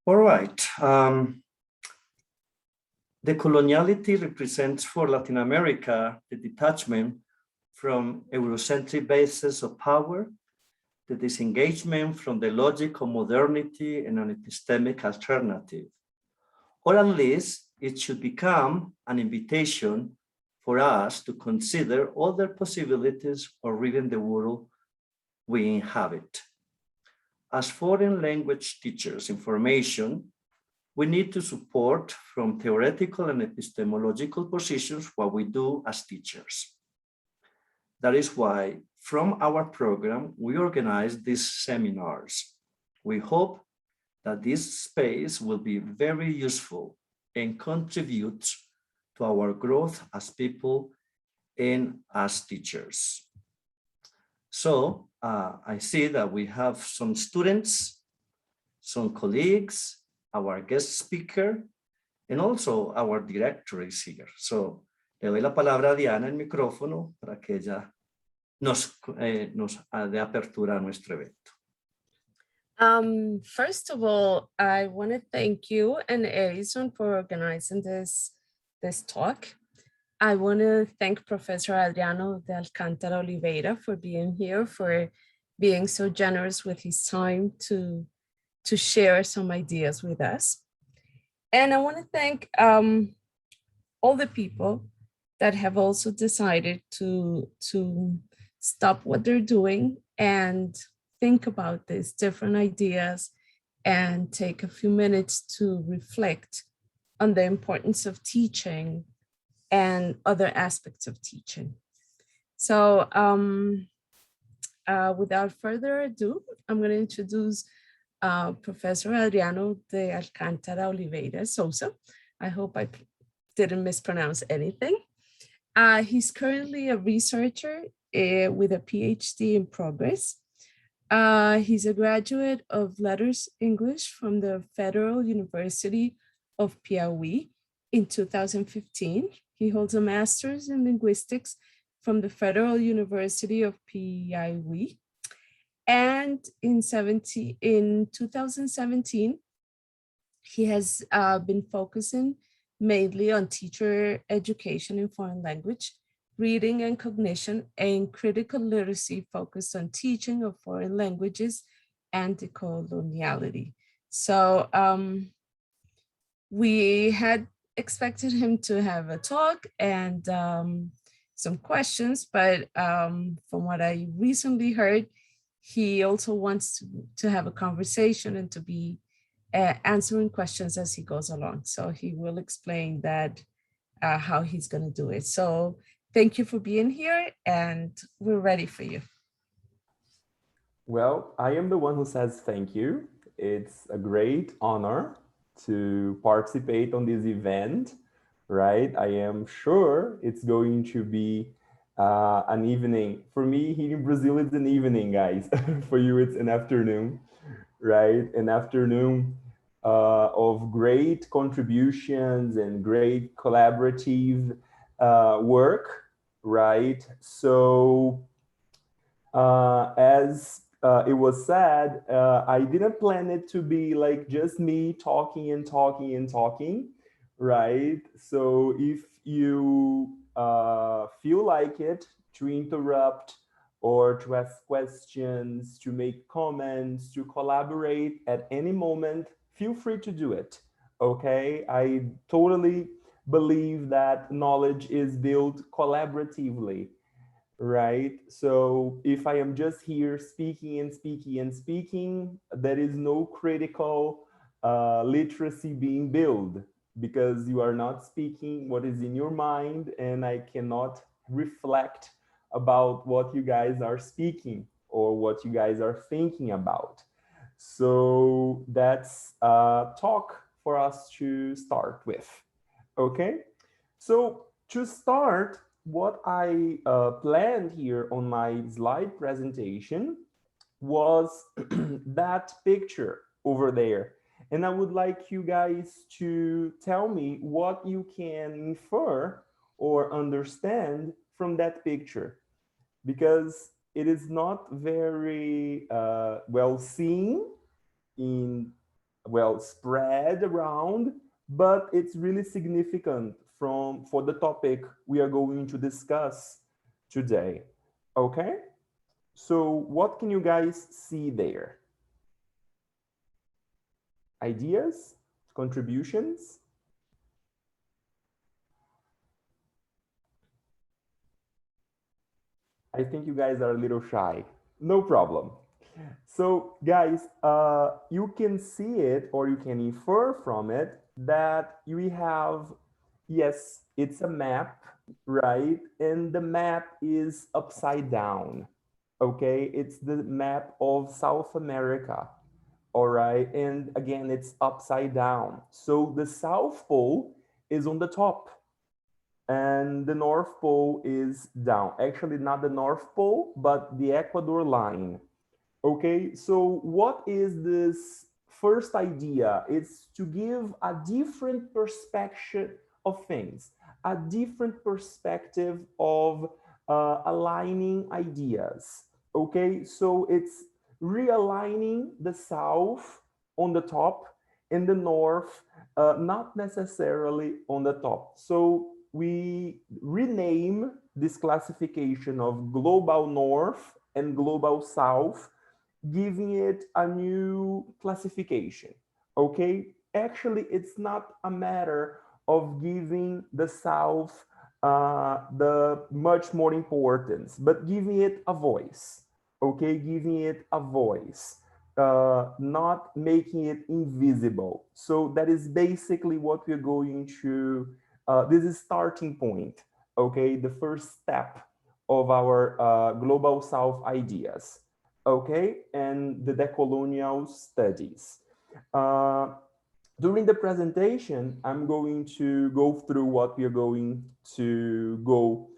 All right. Decoloniality represents for Latin America the detachment from Eurocentric bases of power, the disengagement from the logic of modernity and an epistemic alternative. Or at least it should become an invitation for us to consider other possibilities of reading the world we inhabit. As foreign language teachers in formation, we need to support from theoretical and epistemological positions what we do as teachers. That is why from our program, we organize these seminars. We hope that this space will be very useful and contribute to our growth as people and as teachers. So I see that we have some students, some colleagues, our guest speaker, and also our director is here. So le doy la palabra a Diana, el micrófono, para que ella nos dé apertura a nuestro evento. First of all, I want to thank you and Edison for organizing this talk. I want to thank Professor Adriano de Alcântara Oliveira for being here, for being so generous with his time to share some ideas with us. And I want to thank all the people that have also decided to stop what they're doing and think about these different ideas and take a few minutes to reflect on the importance of teaching and other aspects of teaching. So without further ado, I'm going to introduce Professor Adriano de Alcântara Oliveira Souza. I hope I didn't mispronounce anything. He's currently a researcher with a PhD in progress. He's a graduate of Letters English from the Federal University of Piauí in 2015. He holds a master's in linguistics from the Federal University of Piauí. And in 2017, he has been focusing mainly on teacher education in foreign language, reading and cognition, and critical literacy focused on teaching of foreign languages and decoloniality. So we had expected him to have a talk and some questions, but from what I recently heard, he also wants to have a conversation and to be answering questions as he goes along. So he will explain that how he's going to do it. So thank you for being here, and we're ready for you. Well, I am the one who says thank you. It's a great honor to participate on this event, right? I am sure it's going to be an evening. For me, here in Brazil, it's an evening, guys. For you, it's an afternoon, right? An afternoon of great contributions and great collaborative work, right? So as it was said, I didn't plan it to be like just me talking and talking and talking, right? So if you feel like it, to interrupt or to ask questions, to make comments, to collaborate at any moment, feel free to do it, okay? I totally believe that knowledge is built collaboratively, right? So if I am just here speaking and speaking and speaking, there is no critical literacy being built, because you are not speaking what is in your mind, and I cannot reflect about what you guys are speaking or what you guys are thinking about. So that's a talk for us to start with, okay? So to start, what I planned here on my slide presentation was that picture over there. And I would like you guys to tell me what you can infer or understand from that picture, because it is not very well seen in well, spread around, but it's really significant for the topic we are going to discuss today. Okay, so what can you guys see there? Ideas, contributions? I think you guys are a little shy. No problem. So guys, you can see it, or you can infer from it that we have, yes, it's a map, right? And the map is upside down. Okay, it's the map of South America. All right, and again, it's upside down. So the South Pole is on the top and the North Pole is down. Actually, not the North Pole, but the Ecuador Line. Okay, so what is this first idea? It's to give a different perspective of things, a different perspective of aligning ideas. Okay, so it's realigning the South on the top and the North not necessarily on the top. So we rename this classification of global North and global South, giving it a new classification. Okay, actually, it's not a matter of giving the South the much more importance, but giving it a voice. Okay, giving it a voice, not making it invisible. So that is basically what we're going to. This is starting point. Okay, the first step of our global South ideas. Okay, and the decolonial studies. During the presentation, I'm going to go through what we are going to go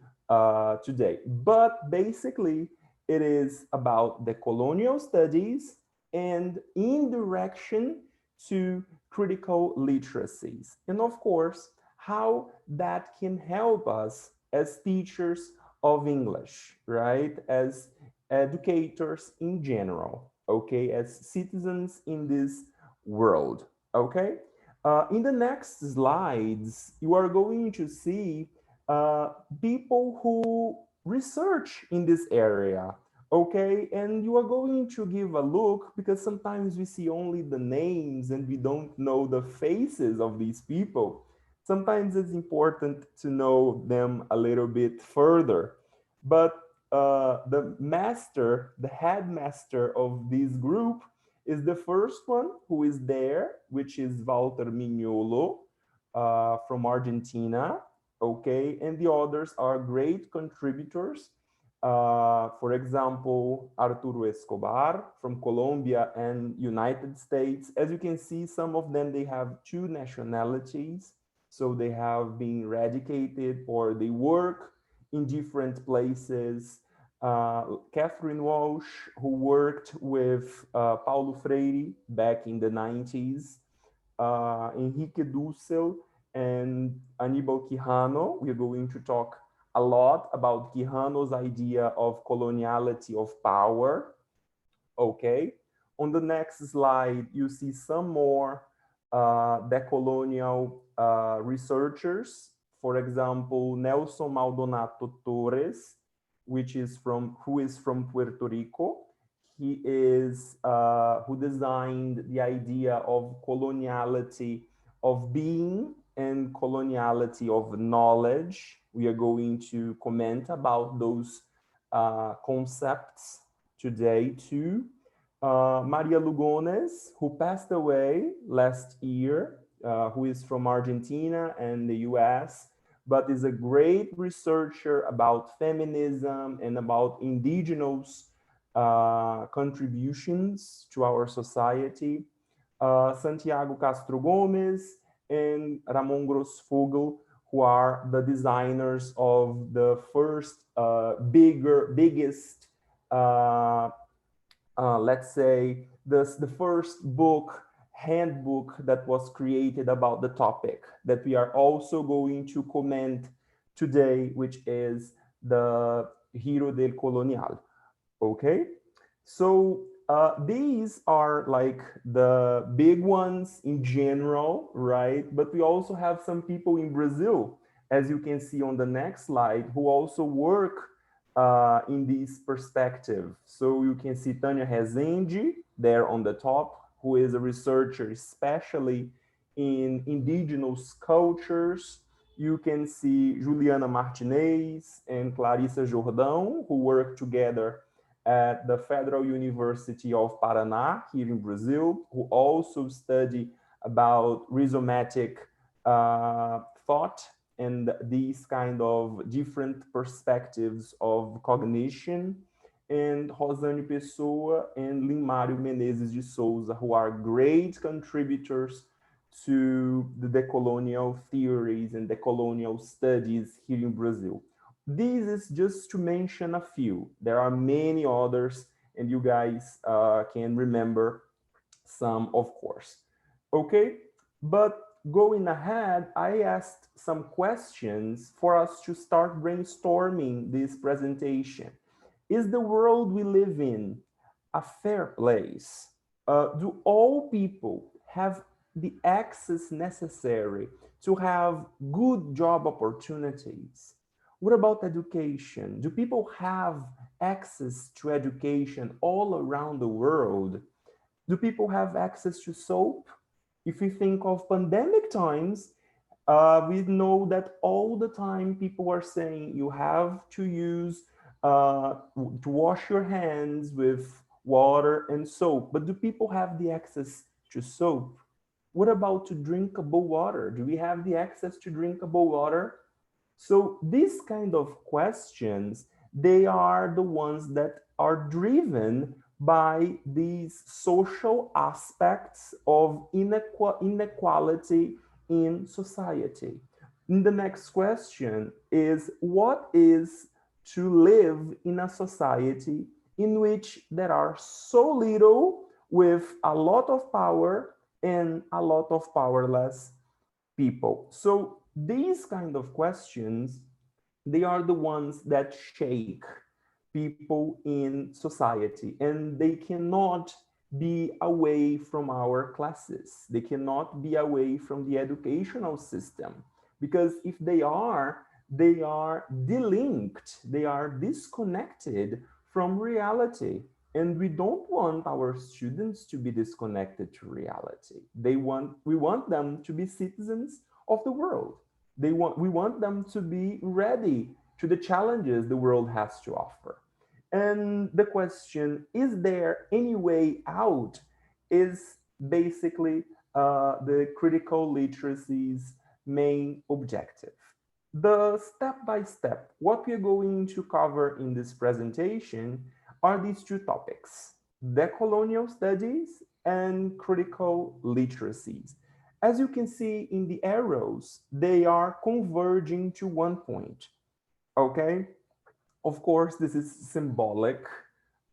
today. But basically, it is about the colonial studies and in direction to critical literacies. And of course, how that can help us as teachers of English, right? As educators in general, okay? As citizens in this world, okay? In the next slides, you are going to see people who research in this area, okay? And you are going to give a look, because sometimes we see only the names and we don't know the faces of these people. Sometimes it's important to know them a little bit further. But the master, the headmaster of this group is the first one who is there, which is Walter Mignolo from Argentina. Okay, and the others are great contributors. For example, Arturo Escobar from Colombia and United States. As you can see, some of them, they have two nationalities. So they have been eradicated or they work in different places. Catherine Walsh, who worked with Paulo Freire back in the 90s. Henrique Dussel and Aníbal Quijano. We're going to talk a lot about Quijano's idea of coloniality of power. Okay. On the next slide, you see some more decolonial researchers. For example, Nelson Maldonado Torres, who is from Puerto Rico. He is who designed the idea of coloniality of being and coloniality of knowledge. We are going to comment about those concepts today too. Maria Lugones, who passed away last year, who is from Argentina and the US, but is a great researcher about feminism and about indigenous contributions to our society. Santiago Castro Gomes and Ramon Grossfogel, who are the designers of the first biggest, let's say, the first handbook that was created about the topic that we are also going to comment today, which is the Giro del Colonial. Okay, so these are like the big ones in general, right? But we also have some people in Brazil, as you can see on the next slide, who also work in this perspective. So you can see Tânia Rezende there on the top, who is a researcher especially in indigenous cultures. You can see Juliana Martinez and Clarissa Jordão, who work together at the Federal University of Paraná here in Brazil, who also study about rhizomatic thought and these kind of different perspectives of cognition, and Rosane Pessoa and Limário Menezes de Souza, who are great contributors to the decolonial theories and decolonial studies here in Brazil. This is just to mention a few. There are many others, and you guys can remember some, of course. Okay, but going ahead, I asked some questions for us to start brainstorming this presentation. Is the world we live in a fair place? Do all people have the access necessary to have good job opportunities? What about education? Do people have access to education all around the world? Do people have access to soap? If we think of pandemic times, we know that all the time people are saying you have to use to wash your hands with water and soap. But do people have the access to soap? What about to drinkable water? Do we have the access to drinkable water? So these kind of questions, they are the ones that are driven by these social aspects of inequality in society. And the next question is, what is to live in a society in which there are so little with a lot of power and a lot of powerless people? So these kind of questions, they are the ones that shake people in society, and they cannot be away from our classes. They cannot be away from the educational system, because if they are delinked, they are disconnected from reality. And we don't want our students to be disconnected to reality. We want them to be citizens of the world. We want them to be ready to the challenges the world has to offer. And the question, is there any way out, is basically the critical literacy's main objective. The step-by-step, what we're going to cover in this presentation are these two topics: decolonial studies and critical literacies. As you can see in the arrows, they are converging to one point, okay? Of course, this is symbolic,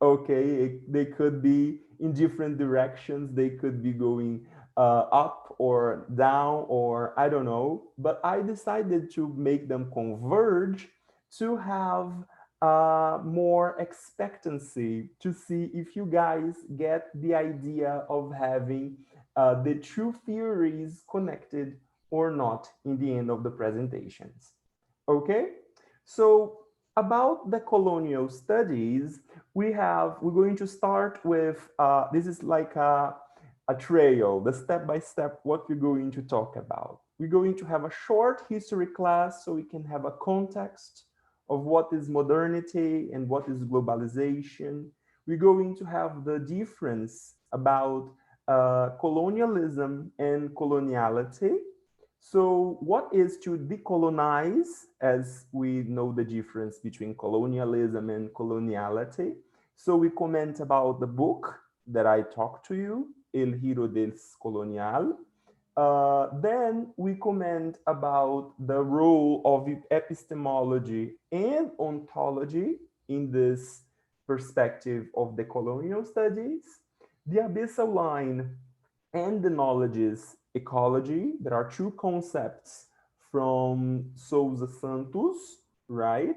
okay? They could be in different directions. They could be going up or down, or I don't know, but I decided to make them converge to have more expectancy, to see if you guys get the idea of having the two theories connected or not in the end of the presentations. Okay, so about the colonial studies, we're going to start with, this is like a trail, the step-by-step, what we're going to talk about. We're going to have a short history class so we can have a context of what is modernity and what is globalization. We're going to have the difference about colonialism and coloniality. So what is to decolonize, as we know the difference between colonialism and coloniality. So we comment about the book that I talked to you, El Giro del Colonial. Then we comment about the role of epistemology and ontology in this perspective of the colonial studies, the Abyssal Line and the knowledges ecology. There are two concepts from Souza Santos, right?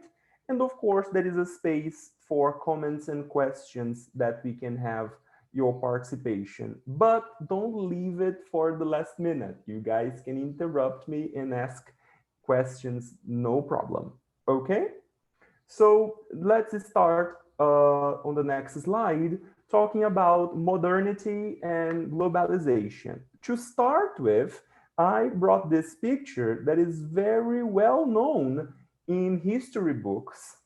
And of course, there is a space for comments and questions that we can have your participation, but don't leave it for the last minute. You guys can interrupt me and ask questions, no problem. Okay? So let's start on the next slide, talking about modernity and globalization. To start with, I brought this picture that is very well known in history books,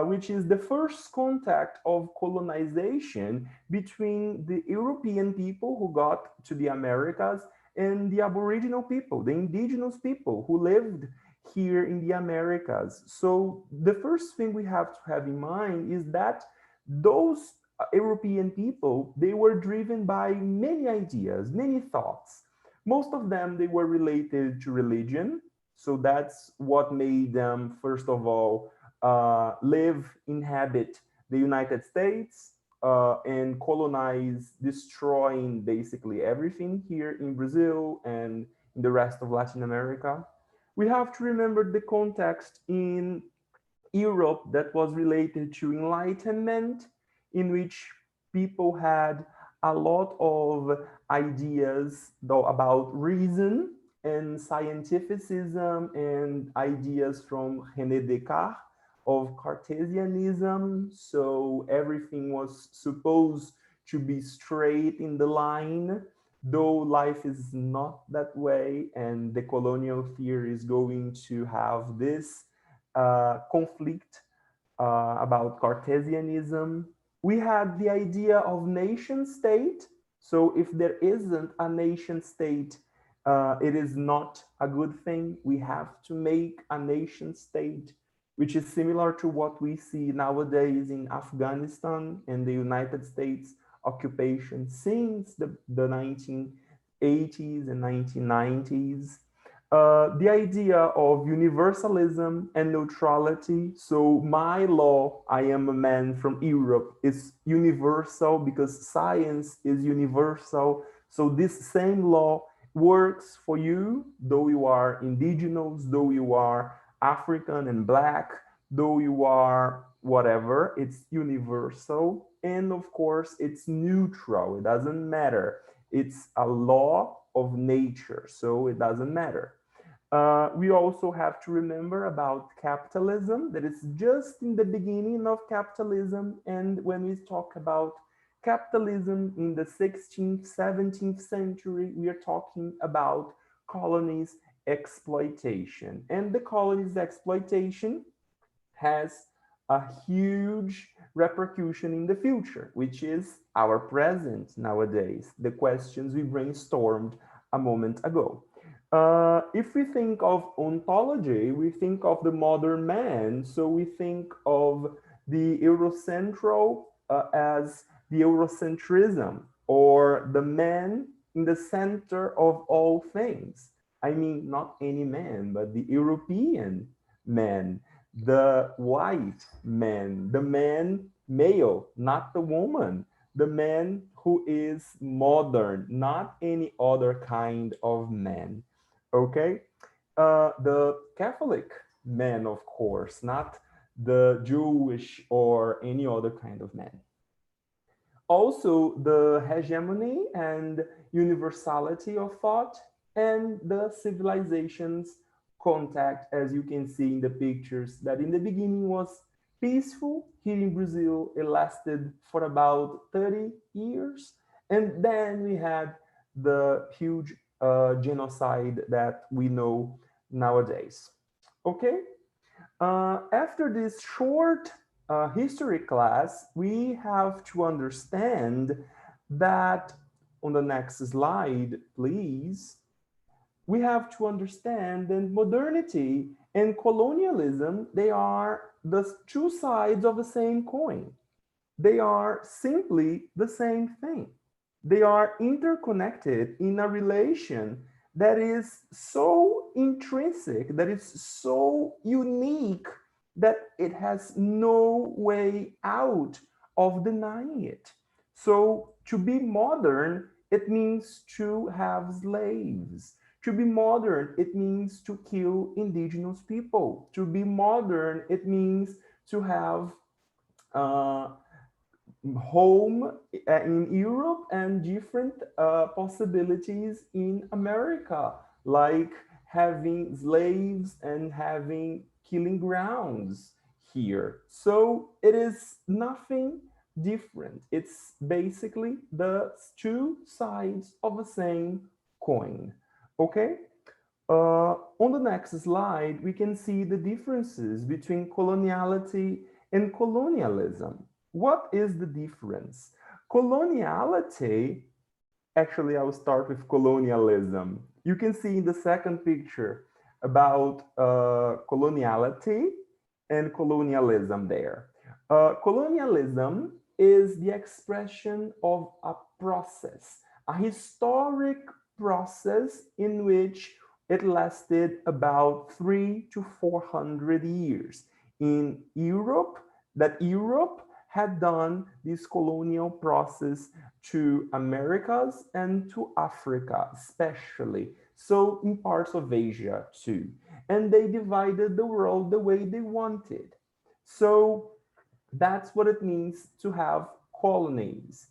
which is the first contact of colonization between the European people who got to the Americas and the Aboriginal people, the indigenous people who lived here in the Americas. So the first thing we have to have in mind is that those European people, they were driven by many ideas, many thoughts. Most of them, they were related to religion. So that's what made them, first of all, inhabit the United States and colonize, destroying basically everything here in Brazil and in the rest of Latin America. We have to remember the context in Europe that was related to Enlightenment, in which people had a lot of ideas though, about reason and scientificism and ideas from René Descartes of Cartesianism. So everything was supposed to be straight in the line, though life is not that way, and the colonial theory is going to have this conflict about Cartesianism. We had the idea of nation state. So if there isn't a nation state, it is not a good thing. We have to make a nation state, which is similar to what we see nowadays in Afghanistan and the United States occupation since the 1980s and 1990s. The idea of universalism and neutrality. So my law, I am a man from Europe, is universal because science is universal. So this same law works for you, though you are indigenous, though you are African and Black, though you are whatever, it's universal. And of course, it's neutral. It doesn't matter. It's a law of nature, so it doesn't matter. We also have to remember about capitalism, that is just in the beginning of capitalism. And when we talk about capitalism in the 16th, 17th century, we are talking about colonies exploitation. And the colonies exploitation has a huge repercussion in the future, which is our present nowadays, the questions we brainstormed a moment ago. If we think of ontology, we think of the modern man. So we think of the Eurocentral as the Eurocentrism, or the man in the center of all things. I mean, not any man, but the European man, the white man, the man male, not the woman, the man who is modern, not any other kind of man. Okay? The Catholic man, of course, not the Jewish or any other kind of man. Also, the hegemony and universality of thought, and the civilization's contact, as you can see in the pictures, that in the beginning was peaceful. Here in Brazil, it lasted for about 30 years. And then we had the huge genocide that we know nowadays. Okay? After this short history class, we have to understand that, on the next slide, please, we have to understand that modernity and colonialism, they are the two sides of the same coin. They are simply the same thing. They are interconnected in a relation that is so intrinsic, that is so unique, that it has no way out of denying it. So to be modern, it means to have slaves. To be modern, it means to kill indigenous people. To be modern, it means to have home in Europe and different possibilities in America, like having slaves and having killing grounds here. So it is nothing different. It's basically the two sides of the same coin. Okay? On the next slide, we can see the differences between coloniality and colonialism. What is the difference? Coloniality, actually, I will start with colonialism. You can see in the second picture about coloniality and colonialism there. Colonialism is the expression of a process, a historic process in which it lasted about 300 to 400 years in Europe, that Europe had done this colonial process to Americas and to Africa, especially. So in parts of Asia too. And they divided the world the way they wanted. So that's what it means to have colonies.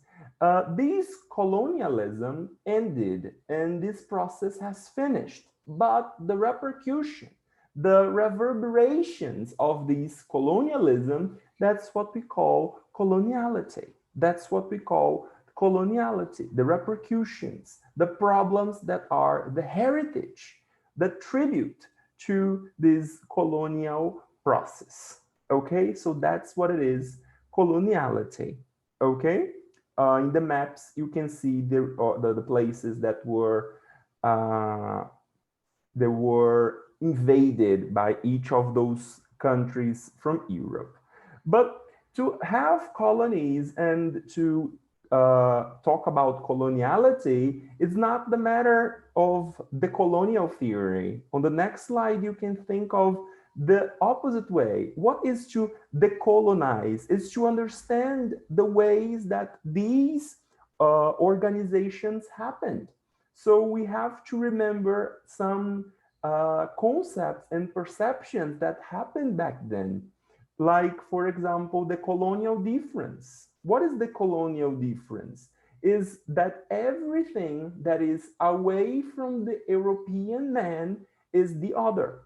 This colonialism ended and this process has finished, but the repercussion, the reverberations of this colonialism, that's what we call coloniality. That's what we call coloniality, the repercussions, the problems that are the heritage, the tribute to this colonial process. Okay, so that's what it is, coloniality. Okay, in the maps you can see the places that were invaded by each of those countries from Europe. But to have colonies and to talk about coloniality, it's not the matter of the colonial theory. On the next slide, you can think of the opposite way. What is to decolonize? Is to understand the ways that these organizations happened. So we have to remember some concepts and perceptions that happened back then. Like, for example, the colonial difference. What is the colonial difference? Is that everything that is away from the European man is the other,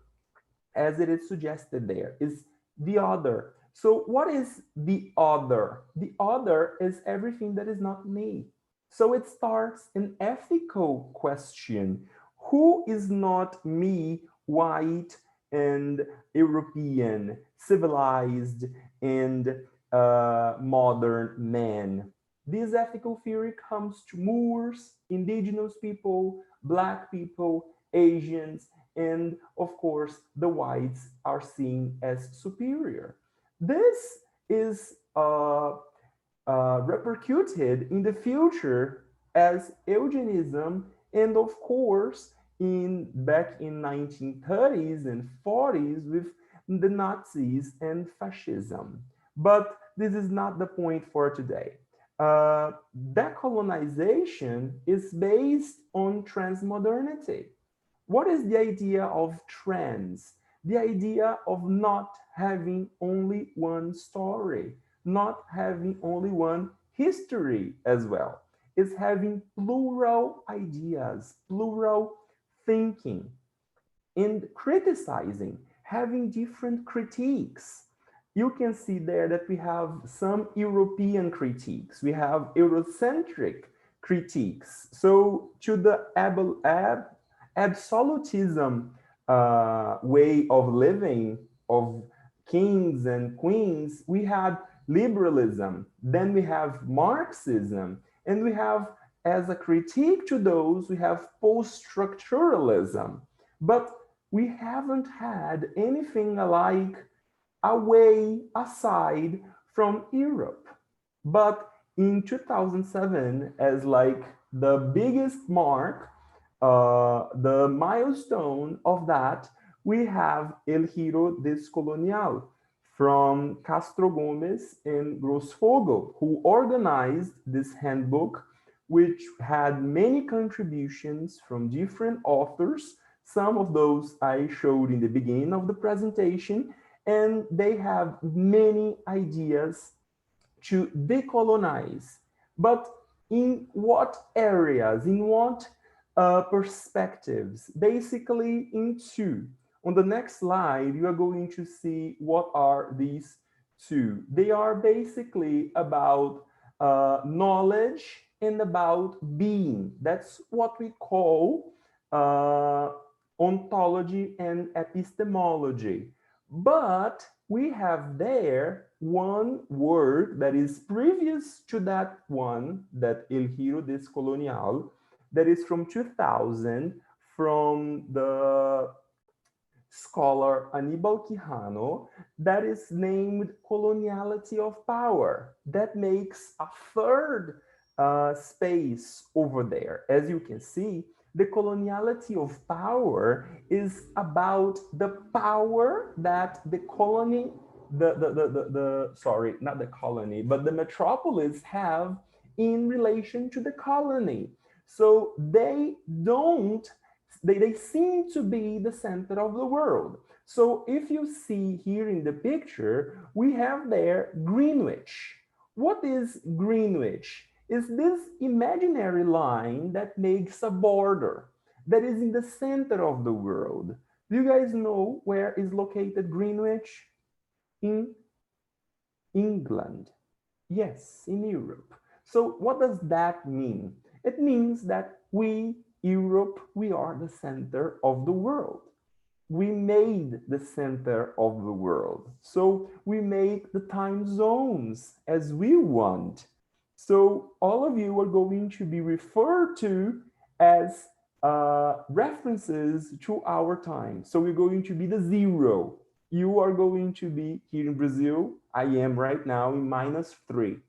as it is suggested there, is the other. So what is the other? The other is everything that is not me. So it starts an ethical question. Who is not me, white and European, civilized and modern man? This ethical theory comes to Moors, indigenous people, Black people, Asians, and of course, the whites are seen as superior. This is repercuted in the future as eugenism, and of course, back in 1930s and 40s with the Nazis and fascism. But this is not the point for today. Decolonization is based on transmodernity. What is the idea of trans? The idea of not having only one story, not having only one history as well. It's having plural ideas, plural thinking, and criticizing, having different critiques. You can see there that we have some European critiques. We have Eurocentric critiques. So to the absolutism way of living of kings and queens, we had liberalism, then we have Marxism, and we have, as a critique to those, we have post-structuralism. But we haven't had anything like a way aside from Europe. But in 2007, as like the biggest mark, the milestone of that, we have El Giro Descolonial from Castro Gomes and Grossfogel, who organized this handbook, which had many contributions from different authors. Some of those I showed in the beginning of the presentation, and they have many ideas to decolonize. But in what areas, in what perspectives? Basically in two. On the next slide, you are going to see what are these two. They are basically about knowledge and about being. That's what we call ontology and epistemology. But we have there one word that is previous to that one, that El Giro Descolonial, that is from 2000, from the scholar Aníbal Quijano, that is named Coloniality of Power. That makes a third space over there. As you can see, the coloniality of power is about the power that the colony, sorry, not the colony, but the metropolis have in relation to the colony. So they seem to be the center of the world. So if you see here in the picture, we have there Greenwich. What is Greenwich? Is this imaginary line that makes a border that is in the center of the world. Do you guys know where is located Greenwich? In England. Yes, in Europe. So what does that mean? It means that we, Europe, we are the center of the world. We made the center of the world. So we make the time zones as we want. So all of you are going to be referred to as references to our time. So we're going to be the 0. You are going to be here in Brazil. I am right now in -3.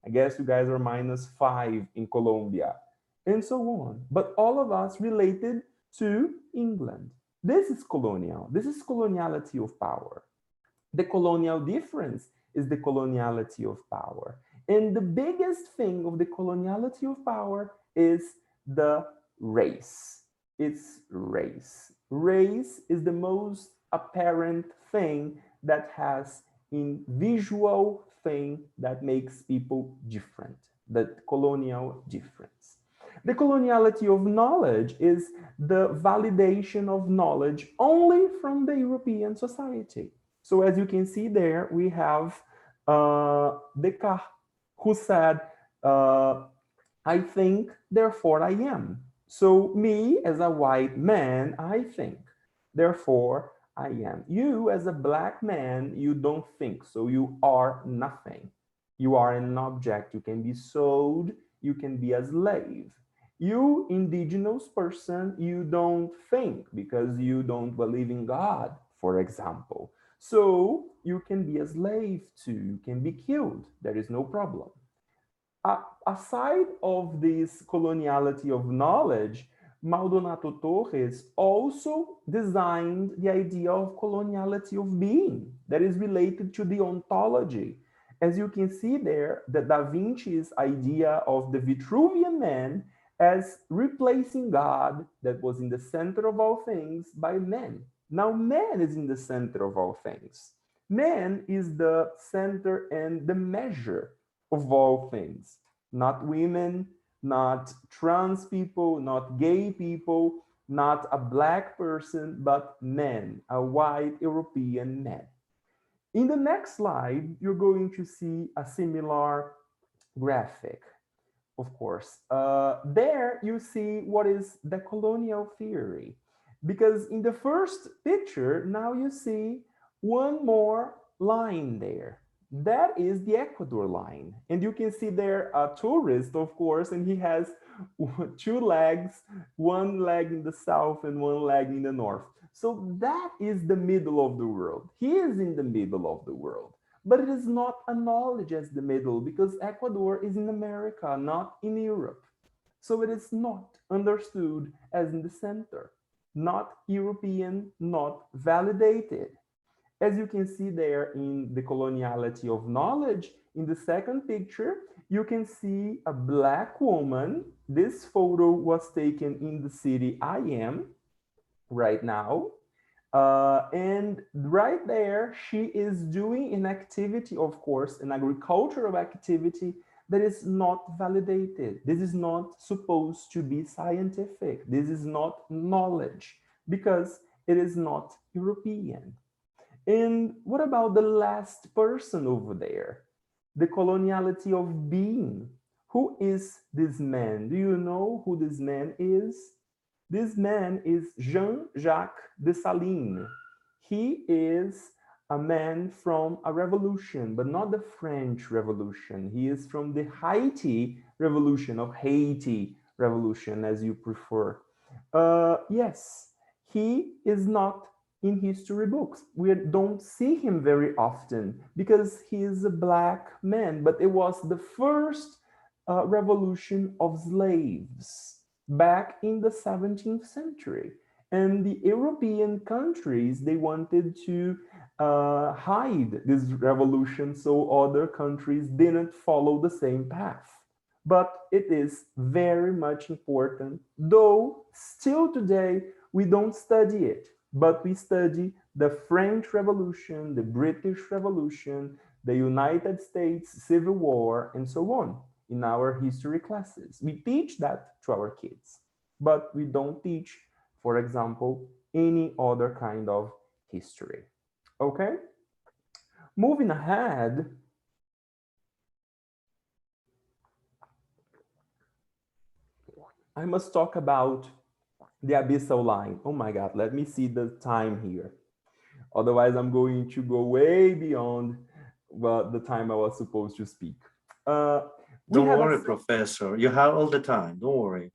I guess you guys are -5 in Colombia, and so on. But all of us related to England. This is colonial. This is coloniality of power. The colonial difference is the coloniality of power. And the biggest thing of the coloniality of power is the race. It's race. Race is the most apparent thing that has in visual thing that makes people different, the colonial difference. The coloniality of knowledge is the validation of knowledge only from the European society. So as you can see there, we have Descartes, who said, I think, therefore I am. So me as a white man, I think, therefore I am. You as a black man, you don't think, so you are nothing. You are an object. You can be sold, you can be a slave. You, indigenous person, you don't think because you don't believe in God, for example. So you can be a slave too, you can be killed, there is no problem. Aside of this coloniality of knowledge, Maldonado Torres also designed the idea of coloniality of being that is related to the ontology. As you can see there, the Da Vinci's idea of the Vitruvian man as replacing God that was in the center of all things by man. Now man is in the center of all things. Man is the center and the measure of all things. Not women, not trans people, not gay people, not a black person, but man, a white European man. In the next slide, you're going to see a similar graphic, of course. There you see what is the colonial theory. Because in the first picture, now you see one more line there. That is the Ecuador line. And you can see there a tourist, of course, and he has 2 legs, one leg in the south and one leg in the north. So that is the middle of the world. He is in the middle of the world. But it is not acknowledged as the middle because Ecuador is in America, not in Europe. So it is not understood as in the center, not European, not validated. As you can see there in the coloniality of knowledge, in the second picture, you can see a black woman. This photo was taken in the city I am right now. And right there, she is doing an activity, of course, an agricultural activity that is not validated. This is not supposed to be scientific. This is not knowledge because it is not European. And what about the last person over there? The coloniality of being. Who is this man? Do you know who this man is? This man is Jean-Jacques Dessalines. He is a man from a revolution, but not the French Revolution. He is from the Haiti Revolution, of Haiti Revolution, as you prefer. Yes, he is not in history books. We don't see him very often because he is a black man, but it was the first revolution of slaves back in the 17th century. And the European countries, they wanted to hide this revolution so other countries didn't follow the same path. But it is very much important, though still today we don't study it, but we study the French Revolution, the British Revolution, the United States Civil War, and so on in our history classes. We teach that to our kids, but we don't teach, for example, any other kind of history. Okay? Moving ahead, I must talk about the Abyssal Line. Oh my God, let me see the time here. Otherwise, I'm going to go way beyond the time I was supposed to speak. Don't worry, Professor. You have all the time. Don't worry.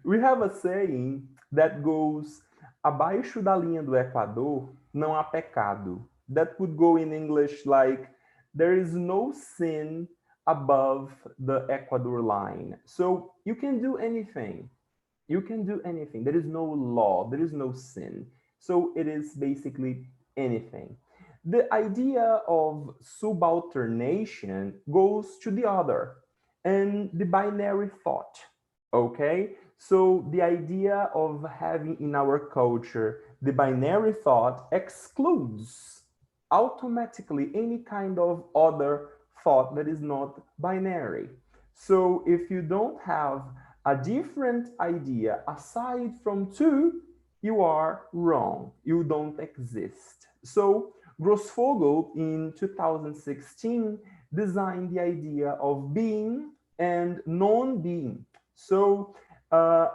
We have a saying that goes, abaixo da linha do Equador não há pecado. That would go in English like, there is no sin above the Ecuador line. So you can do anything. You can do anything. There is no law. There is no sin. So it is basically anything. The idea of subalternation goes to the other, and the binary thought. Okay, so the idea of having in our culture the binary thought excludes automatically any kind of other thought that is not binary. So if you don't have a different idea aside from two, you are wrong. You don't exist. So Grossfogel in 2016 designed the idea of being and non-being. So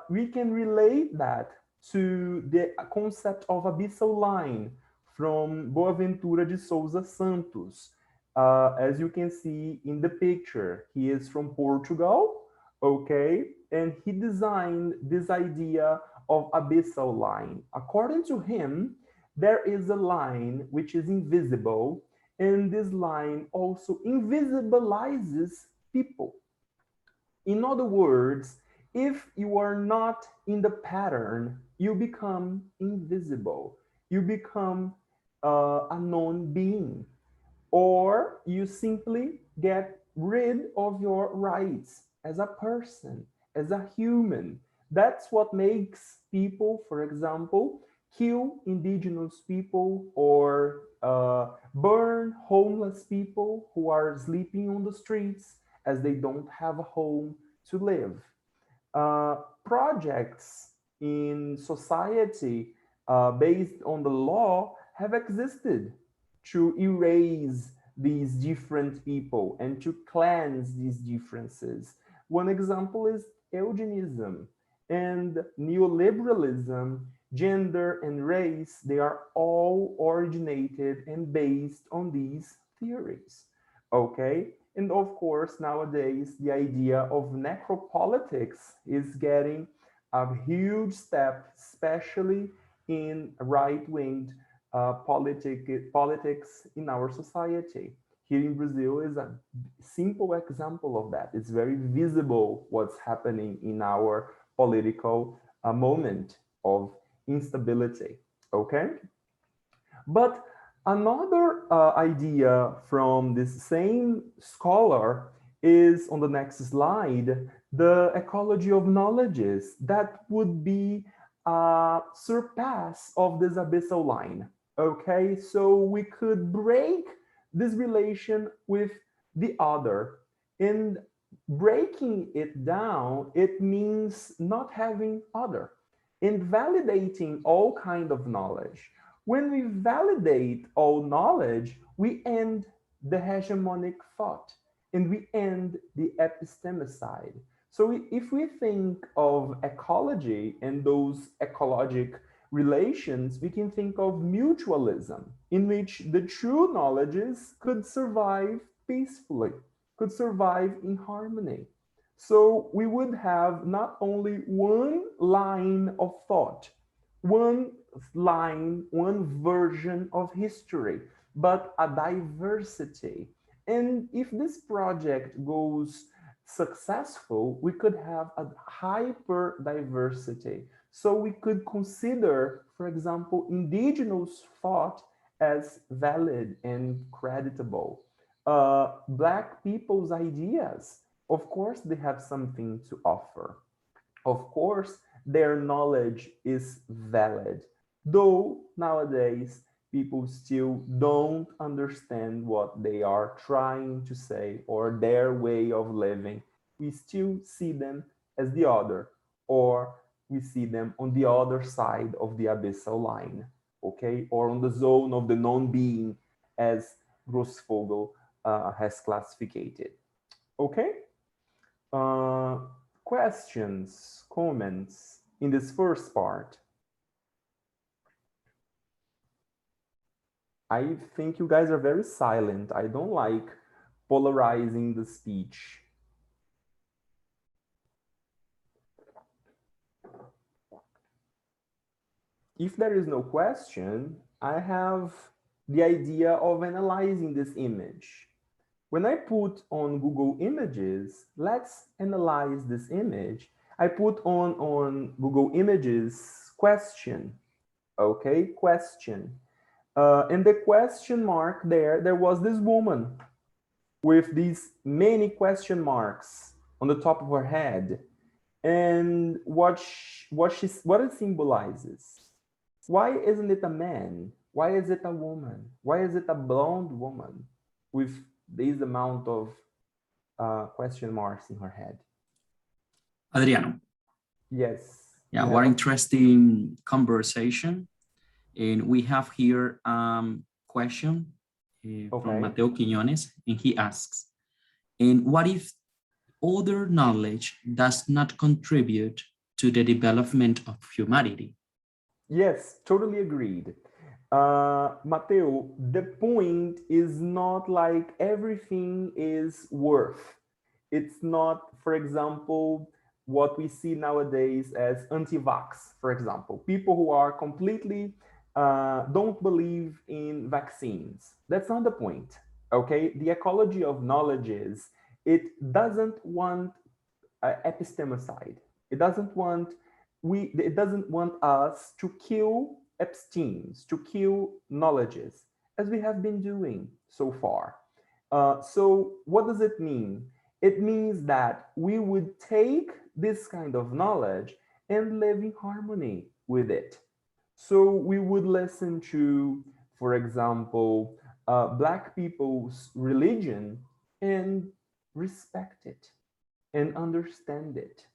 we can relate that to the concept of Abyssal Line from Boaventura de Souza Santos. As you can see in the picture, he is from Portugal, okay? And he designed this idea of Abyssal Line. According to him, there is a line which is invisible, and this line also invisibilizes people. In other words, if you are not in the pattern, you become invisible. You become a non-being, or you simply get rid of your rights as a person, as a human. That's what makes people, for example, kill indigenous people or burn homeless people who are sleeping on the streets as they don't have a home to live. Projects in society based on the law have existed to erase these different people and to cleanse these differences. One example is eugenism and neoliberalism. Gender and race, they are all originated and based on these theories, okay? And of course, nowadays, the idea of necropolitics is getting a huge step, especially in right-wing politics in our society. Here in Brazil is a simple example of that. It's very visible what's happening in our political moment of instability, okay? But another idea from this same scholar is on the next slide, the ecology of knowledges. That would be surpass of this abyssal line. Okay, so we could break this relation with the other. And breaking it down, it means not having other. Invalidating all kind of knowledge. When we validate all knowledge, we end the hegemonic thought and we end the epistemicide. So if we think of ecology and those ecologic relations, we can think of mutualism, in which the true knowledges could survive peacefully, could survive in harmony. So we would have not only one line of thought, one line, one version of history, but a diversity. And if this project goes successful, we could have a hyper diversity. So we could consider, for example, indigenous thought as valid and creditable. Black people's ideas, of course, they have something to offer. Of course, their knowledge is valid, though nowadays people still don't understand what they are trying to say or their way of living. We still see them as the other, or we see them on the other side of the abyssal line, okay, or on the zone of the non-being, as Grossfogel has classified. Okay. Questions, comments in this first part? I think you guys are very silent. I don't like polarizing the speech. If there is no question, I have the idea of analyzing this image. When I put on Google Images, let's analyze this image. I put on Google Images question, okay, question. And the question mark there was this woman with these many question marks on the top of her head. And what it symbolizes. Why isn't it a man? Why is it a woman? Why is it a blonde woman with this amount of question marks in her head? Adriano. Yes. Yeah, what interesting conversation. And we have here question from Mateo Quiñones, and he asks, and what if other knowledge does not contribute to the development of humanity? Yes, totally agreed. Mateo, the point is not like everything is worth. It's not, for example, what we see nowadays as anti-vax, for example, people who are completely don't believe in vaccines. That's not the point, okay? The ecology of knowledges, it doesn't want epistemicide. It doesn't want us to kill epistemes, to kill knowledges, as we have been doing so far. So what does it mean? It means that we would take this kind of knowledge and live in harmony with it. So we would listen to, for example, Black people's religion and respect it and understand it.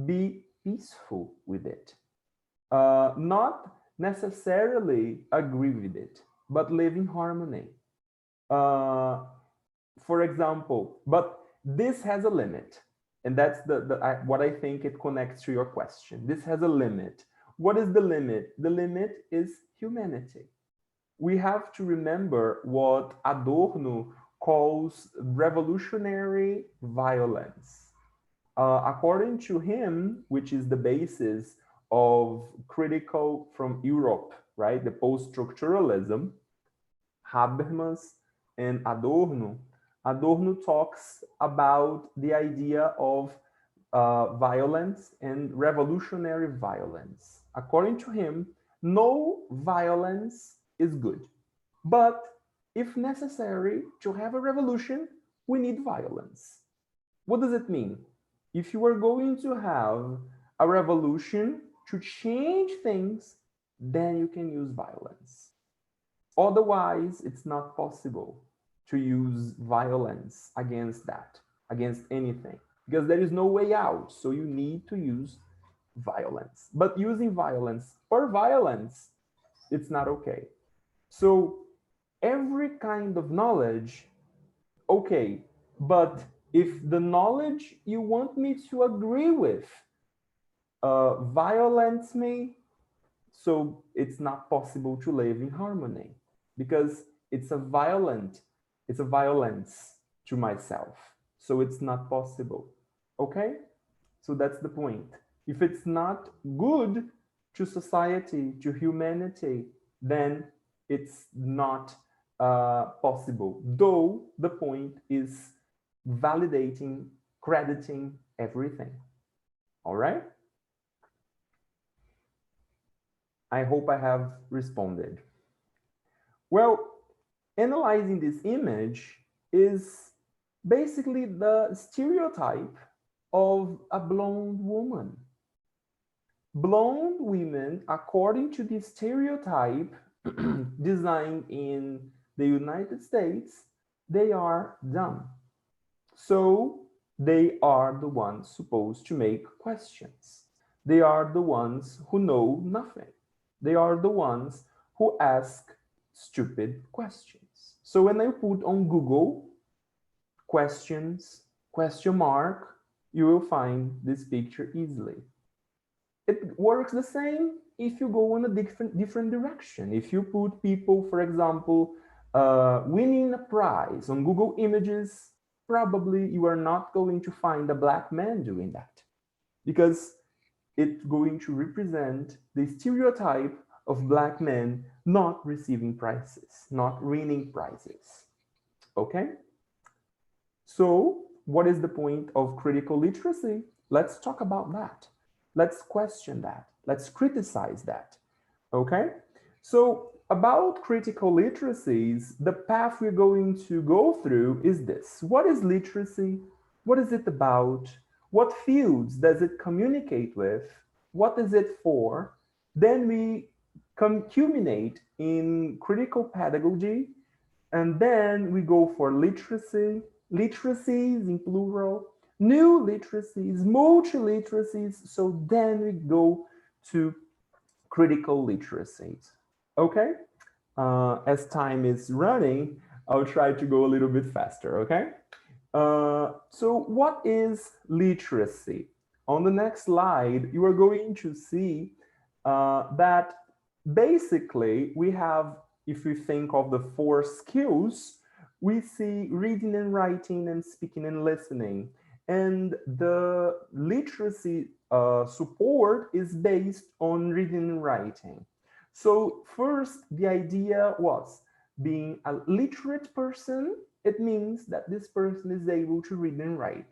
Be peaceful with it. Not necessarily agree with it, but live in harmony. For example, but this has a limit. And that's what I think it connects to your question. This has a limit. What is the limit? The limit is humanity. We have to remember what Adorno calls revolutionary violence. According to him, which is the basis of critical from Europe, right? The post-structuralism, Habermas and Adorno talks about the idea of violence and revolutionary violence. According to him, no violence is good. But if necessary to have a revolution, we need violence. What does it mean? If you are going to have a revolution to change things, then you can use violence. Otherwise, it's not possible to use violence against that, against anything, because there is no way out. So you need to use violence. But using violence for violence, it's not okay. So every kind of knowledge, okay, but if the knowledge you want me to agree with violates me, so it's not possible to live in harmony, because it's a violence to myself. So it's not possible. Okay? So that's the point. If it's not good to society, to humanity, then it's not possible. Though the point is validating, crediting everything. All right? I hope I have responded. Well, analyzing this image is basically the stereotype of a blonde woman. Blonde women, according to the stereotype designed in the United States, they are dumb. So they are the ones supposed to make questions. They are the ones who know nothing. They are the ones who ask stupid questions. So when I put on Google questions, question mark, you will find this picture easily. It works the same if you go in a different direction. If you put people, for example, winning a prize on Google Images, probably you are not going to find a black man doing that, because it's going to represent the stereotype of black men not receiving prizes, not winning prizes. Okay? So what is the point of critical literacy? Let's talk about that. Let's question that. Let's criticize that. Okay? So about critical literacies, the path we're going to go through is this. What is literacy? What is it about? What fields does it communicate with? What is it for? Then we culminate in critical pedagogy, and then we go for literacy, literacies in plural, new literacies, multi-literacies. So then we go to critical literacies. Okay? As time is running, I'll try to go a little bit faster, okay? So what is literacy? On the next slide, you are going to see that basically we have, if we think of the 4 skills, we see reading and writing and speaking and listening. And the literacy support is based on reading and writing. So first, the idea was being a literate person. It means that this person is able to read and write.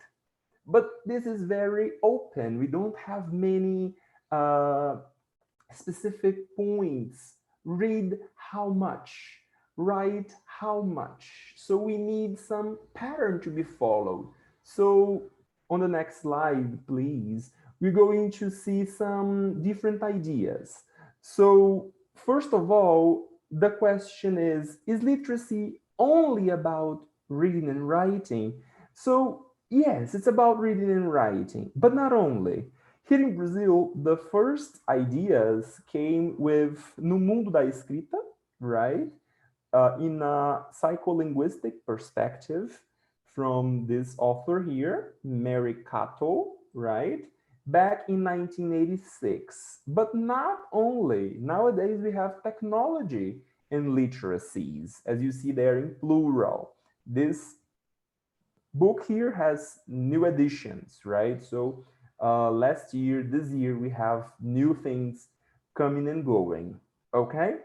But this is very open. We don't have many specific points. Read how much, write how much. So we need some pattern to be followed. So on the next slide, please, we're going to see some different ideas. So first of all, the question is literacy only about reading and writing? So yes, it's about reading and writing, but not only. Here in Brazil, the first ideas came with No Mundo da Escrita, right? In a psycholinguistic perspective from this author here, Mary Cato, right? Back in 1986. But not only, nowadays we have technology and literacies, as you see there in plural. This book here has new editions, right? So last year, this year, we have new things coming and going, okay?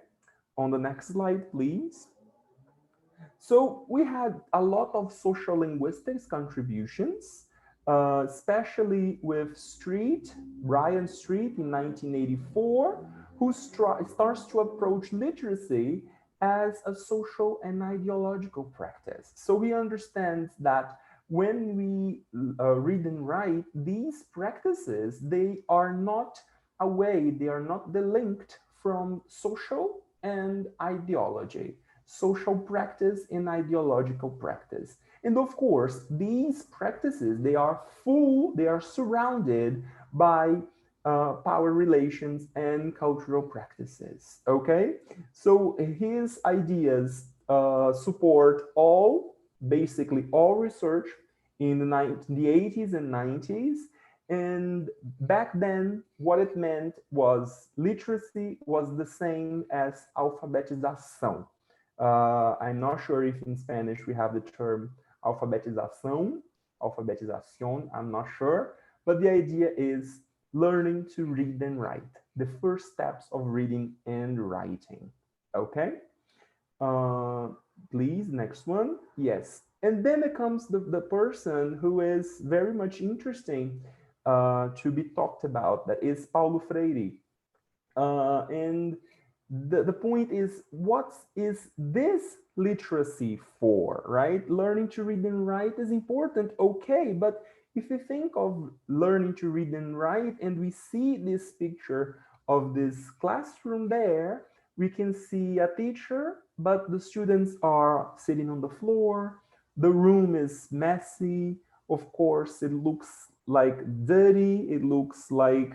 On the next slide, please. So we had a lot of social linguistics contributions, especially with Brian Street in 1984, who starts to approach literacy as a social and ideological practice. So we understand that when we read and write, these practices, they are not away, they are not delinked from social and ideology, social practice and ideological practice. And of course, these practices, they are surrounded by power relations and cultural practices, okay? So his ideas support basically all research in the 80s and 90s. And back then, what it meant was literacy was the same as alfabetização. I'm not sure if in Spanish we have the term alfabetización, I'm not sure. But the idea is learning to read and write, the first steps of reading and writing, okay? Please, next one. Yes. And then it comes the person who is very much interesting to be talked about, that is Paulo Freire. And the point is, what is this literacy for, right? Learning to read and write is important, okay, but if you think of learning to read and write, and we see this picture of this classroom there, we can see a teacher, but the students are sitting on the floor. The room is messy. Of course, it looks like dirty. It looks like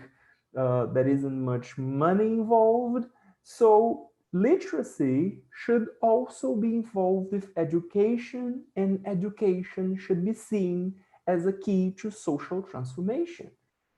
there isn't much money involved. So literacy should also be involved with education, and education should be seen as a key to social transformation.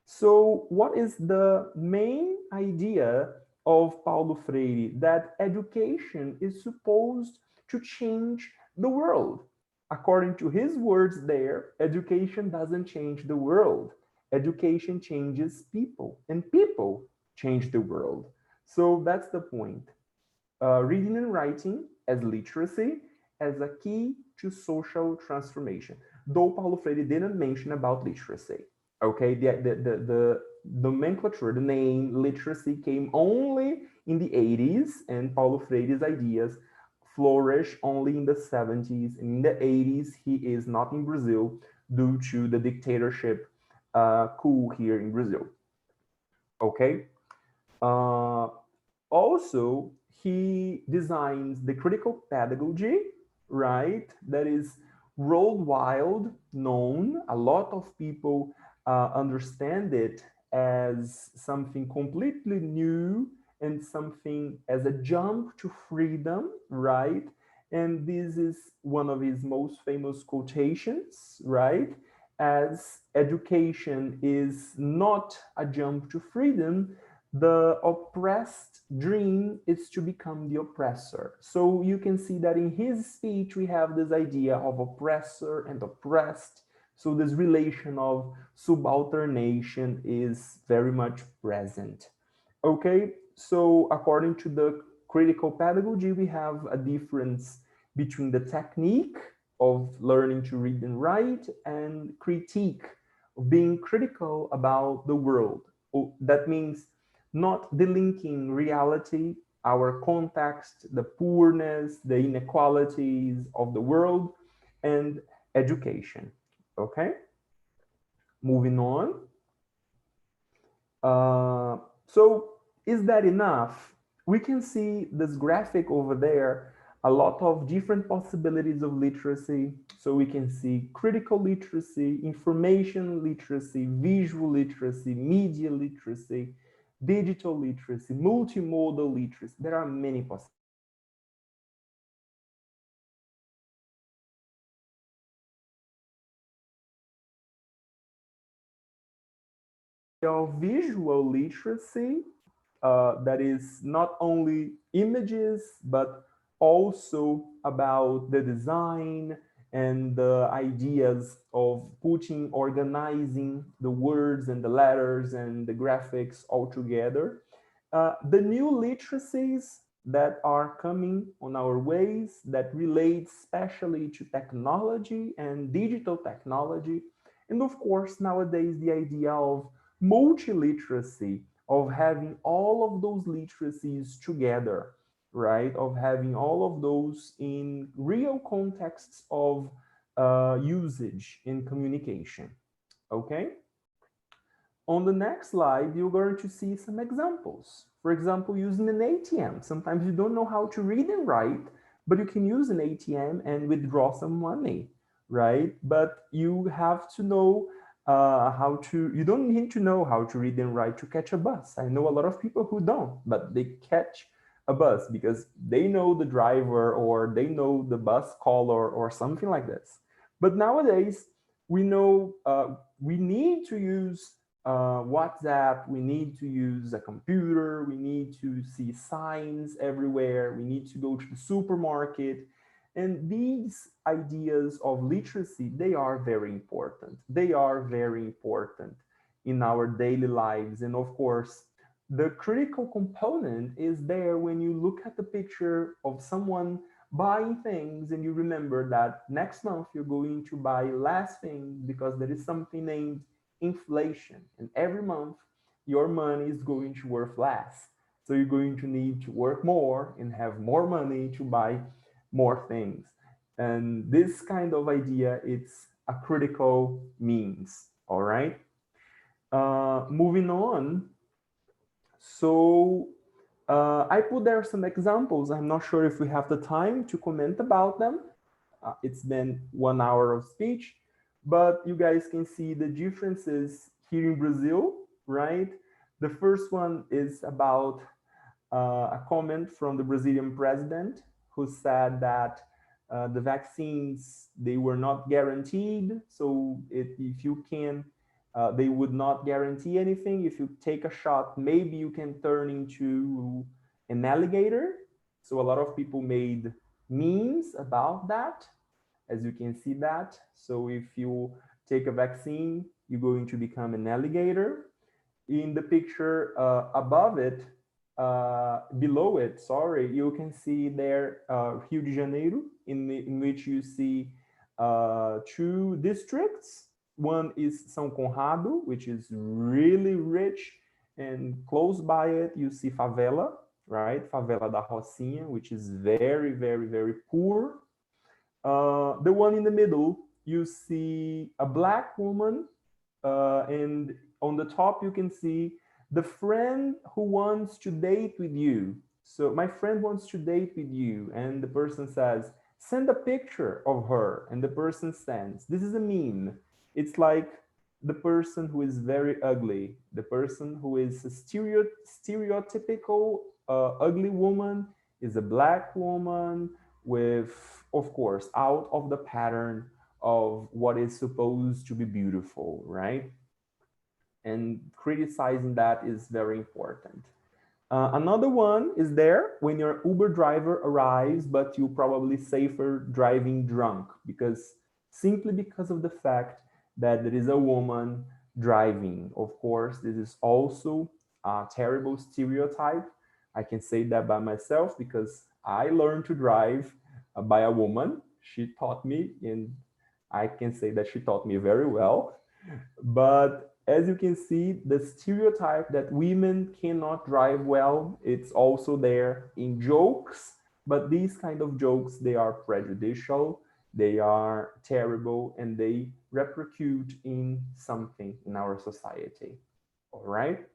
So what is the main idea of Paulo Freire? That education is supposed to change the world. According to his words there, education doesn't change the world. Education changes people, and people change the world. So that's the point. Reading and writing as literacy as a key to social transformation. Though Paulo Freire didn't mention about literacy. Okay, the nomenclature, the name literacy came only in the 80s, and Paulo Freire's ideas flourish only in the 70s. And in the 80s, he is not in Brazil due to the dictatorship coup here in Brazil. Okay. Also, he designs the critical pedagogy, right? That is worldwide known. A lot of people understand it as something completely new and something as a jump to freedom, right? And this is one of his most famous quotations, right? As education is not a jump to freedom, the oppressed dream is to become the oppressor. So you can see that in his speech, we have this idea of oppressor and oppressed. So this relation of subalternation is very much present. Okay, so according to the critical pedagogy, we have a difference between the technique of learning to read and write and critique, of being critical about the world. That means not delinking reality, our context, the poorness, the inequalities of the world, and education. Okay, moving on. So is that enough? We can see this graphic over there, a lot of different possibilities of literacy. So we can see critical literacy, information literacy, visual literacy, media literacy, digital literacy, multimodal literacy. There are many possibilities. Of visual literacy, that is not only images, but also about the design and the ideas of organizing the words and the letters and the graphics all together. The new literacies that are coming on our ways that relate especially to technology and digital technology. And of course, nowadays, the idea of multiliteracy, of having all of those literacies together, right? Of having all of those in real contexts of usage in communication, okay? On the next slide, you're going to see some examples. For example, using an ATM. Sometimes you don't know how to read and write, but you can use an ATM and withdraw some money, right? But you have to know you don't need to know how to read and write to catch a bus. I know a lot of people who don't, but they catch a bus because they know the driver or they know the bus caller or something like this. But nowadays, we know we need to use WhatsApp, we need to use a computer, we need to see signs everywhere, we need to go to the supermarket. And these ideas of literacy, they are very important. They are very important in our daily lives. And of course, the critical component is there when you look at the picture of someone buying things and you remember that next month you're going to buy less things because there is something named inflation. And every month your money is going to worth less. So you're going to need to work more and have more money to buy more things. And this kind of idea, it's a critical means, all right? Moving on. So I put there some examples. I'm not sure if we have the time to comment about them. It's been 1 hour of speech, but you guys can see the differences here in Brazil, right? The first one is about a comment from the Brazilian president who said that the vaccines, they were not guaranteed. So if you can, they would not guarantee anything. If you take a shot, maybe you can turn into an alligator. So a lot of people made memes about that, as you can see that. So if you take a vaccine, you're going to become an alligator. In the picture above it, below it, sorry, you can see there Rio de Janeiro, in which you see 2 districts. One is São Conrado, which is really rich, and close by it, you see favela, right? Favela da Rocinha, which is very, very, very poor. The one in the middle, you see a black woman, and on the top, you can see the friend who wants to date with you. So my friend wants to date with you. And the person says, send a picture of her. And the person sends. This is a meme. It's like the person who is very ugly, the person who is a stereotypical ugly woman is a black woman with, of course, out of the pattern of what is supposed to be beautiful, right? And criticizing that is very important. Another one is there when your Uber driver arrives, but you probably safer driving drunk simply because of the fact that there is a woman driving. Of course, this is also a terrible stereotype. I can say that by myself because I learned to drive by a woman. She taught me, and I can say that she taught me very well. But as you can see, the stereotype that women cannot drive well, it's also there in jokes, but these kind of jokes, they are prejudicial, they are terrible, and they repercute in something in our society, all right?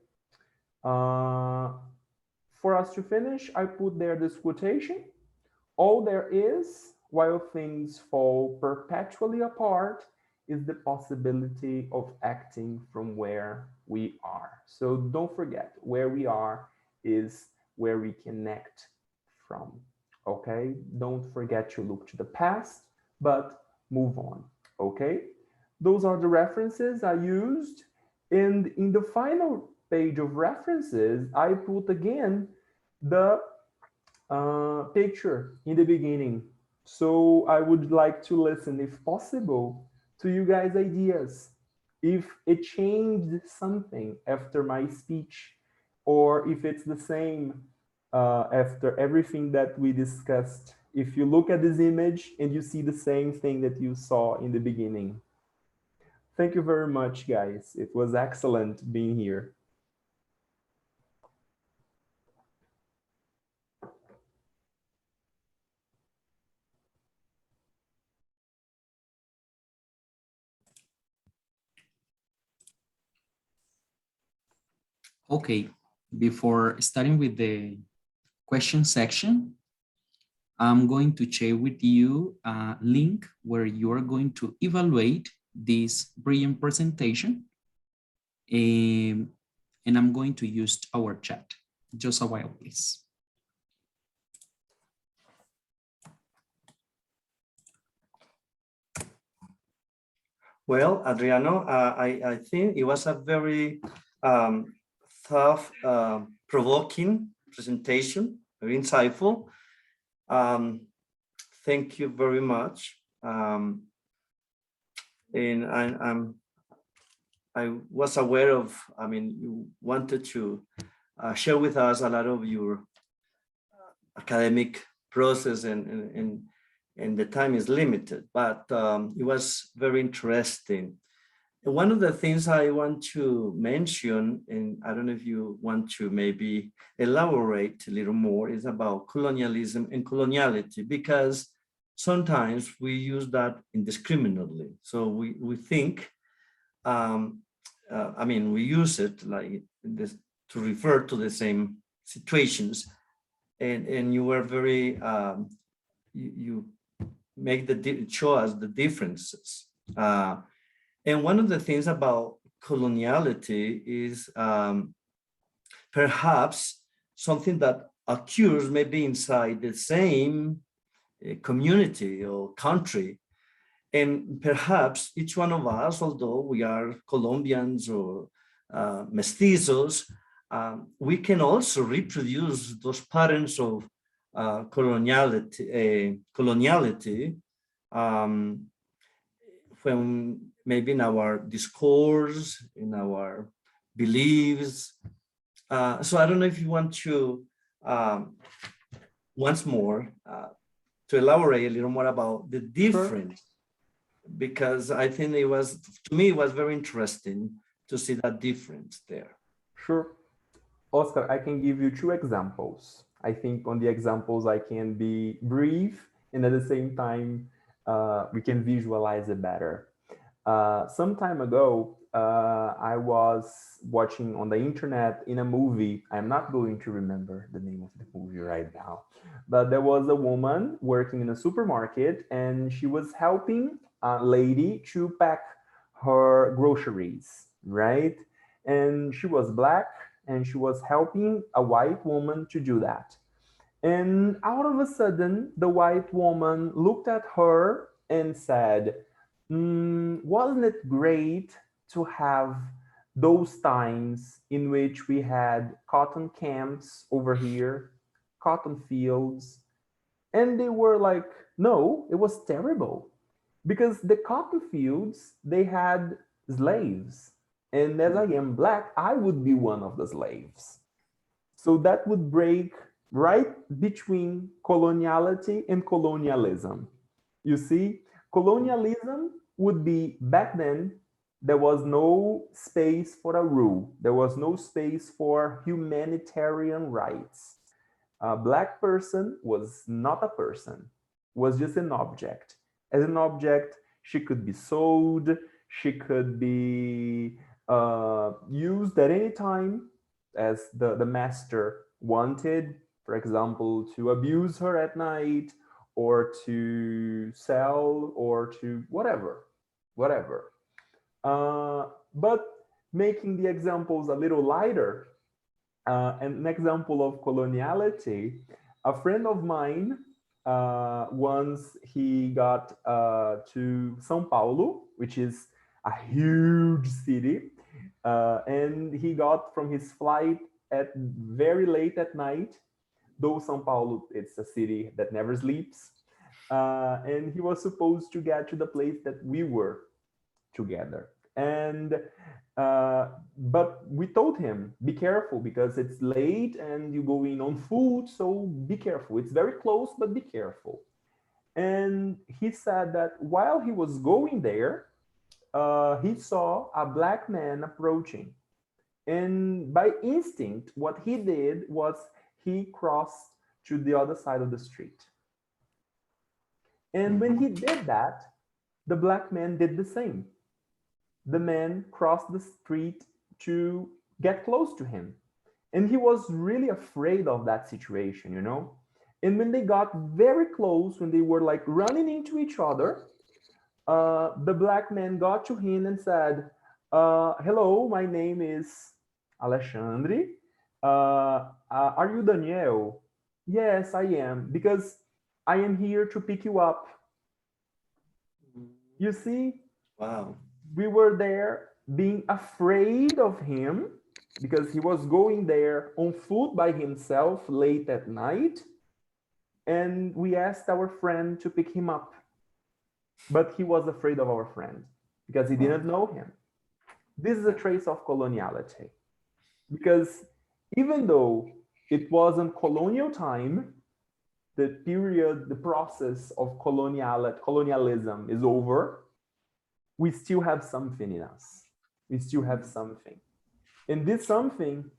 For us to finish, I put there this quotation: all there is, while things fall perpetually apart, is the possibility of acting from where we are. So don't forget, where we are is where we connect from, okay? Don't forget to look to the past, but move on, okay? Those are the references I used. And in the final page of references, I put again the picture in the beginning. So I would like to listen, if possible, to you guys' ideas. If it changed something after my speech, or if it's the same after everything that we discussed. If you look at this image and you see the same thing that you saw in the beginning. Thank you very much, guys. It was excellent being here. Okay, before starting with the question section, I'm going to share with you a link where you are going to evaluate this brilliant presentation. And I'm going to use our chat. Just a while, please. Well, Adriano, I think it was a very thought-provoking presentation, very insightful. Thank you very much. And I was aware of, I mean, you wanted to share with us a lot of your academic process and the time is limited, but it was very interesting. And one of the things I want to mention, and I don't know if you want to maybe elaborate a little more, is about colonialism and coloniality, because sometimes we use that indiscriminately. So we think, I mean, we use it like this to refer to the same situations, and you were very, you make show us the differences. And one of the things about coloniality is perhaps something that occurs maybe inside the same community or country. And perhaps each one of us, although we are Colombians or mestizos, we can also reproduce those patterns of coloniality when maybe in our discourse, in our beliefs. So I don't know if you want to, once more, to elaborate a little more about the difference, sure. Because I think it was, to me, it was very interesting to see that difference there. Sure. Oscar, I can give you 2 examples. I think on the examples I can be brief, and at the same time, we can visualize it better. Some time ago, I was watching on the internet in a movie. I'm not going to remember the name of the movie right now, but there was a woman working in a supermarket and she was helping a lady to pack her groceries, right? And she was Black and she was helping a white woman to do that. And out of a sudden, the white woman looked at her and said, wasn't it great to have those times in which we had cotton camps over here, cotton fields? And they were like, no, it was terrible. Because the cotton fields, they had slaves. And as I am Black, I would be one of the slaves. So that would break right between coloniality and colonialism. You see, colonialism would be, back then, there was no space for a rule. There was no space for humanitarian rights. A Black person was not a person, was just an object. As an object, she could be sold, she could be used at any time as the master wanted, for example, to abuse her at night, or to sell, or to whatever. But making the examples a little lighter, and an example of coloniality, a friend of mine, once he got to São Paulo, which is a huge city, and he got from his flight at very late at night, though São Paulo, it's a city that never sleeps. And he was supposed to get to the place that we were together. And but we told him, be careful because it's late and you go in on foot, so be careful. It's very close, but be careful. And he said that while he was going there, he saw a Black man approaching. And by instinct, what he did was he crossed to the other side of the street. And when he did that, the Black man did the same. The man crossed the street to get close to him. And he was really afraid of that situation, you know? And when they got very close, when they were like running into each other, the black man got to him and said, hello, my name is Alexandre. Are you Daniel? Yes, I am, because I am here to pick you up. You see? Wow. We were there being afraid of him because he was going there on foot by himself late at night. And we asked our friend to pick him up. But he was afraid of our friend because he didn't know him. This is a trace of coloniality. Because even though it wasn't colonial time, the period, the process of colonialism is over, we still have something in us. We still have something. And this something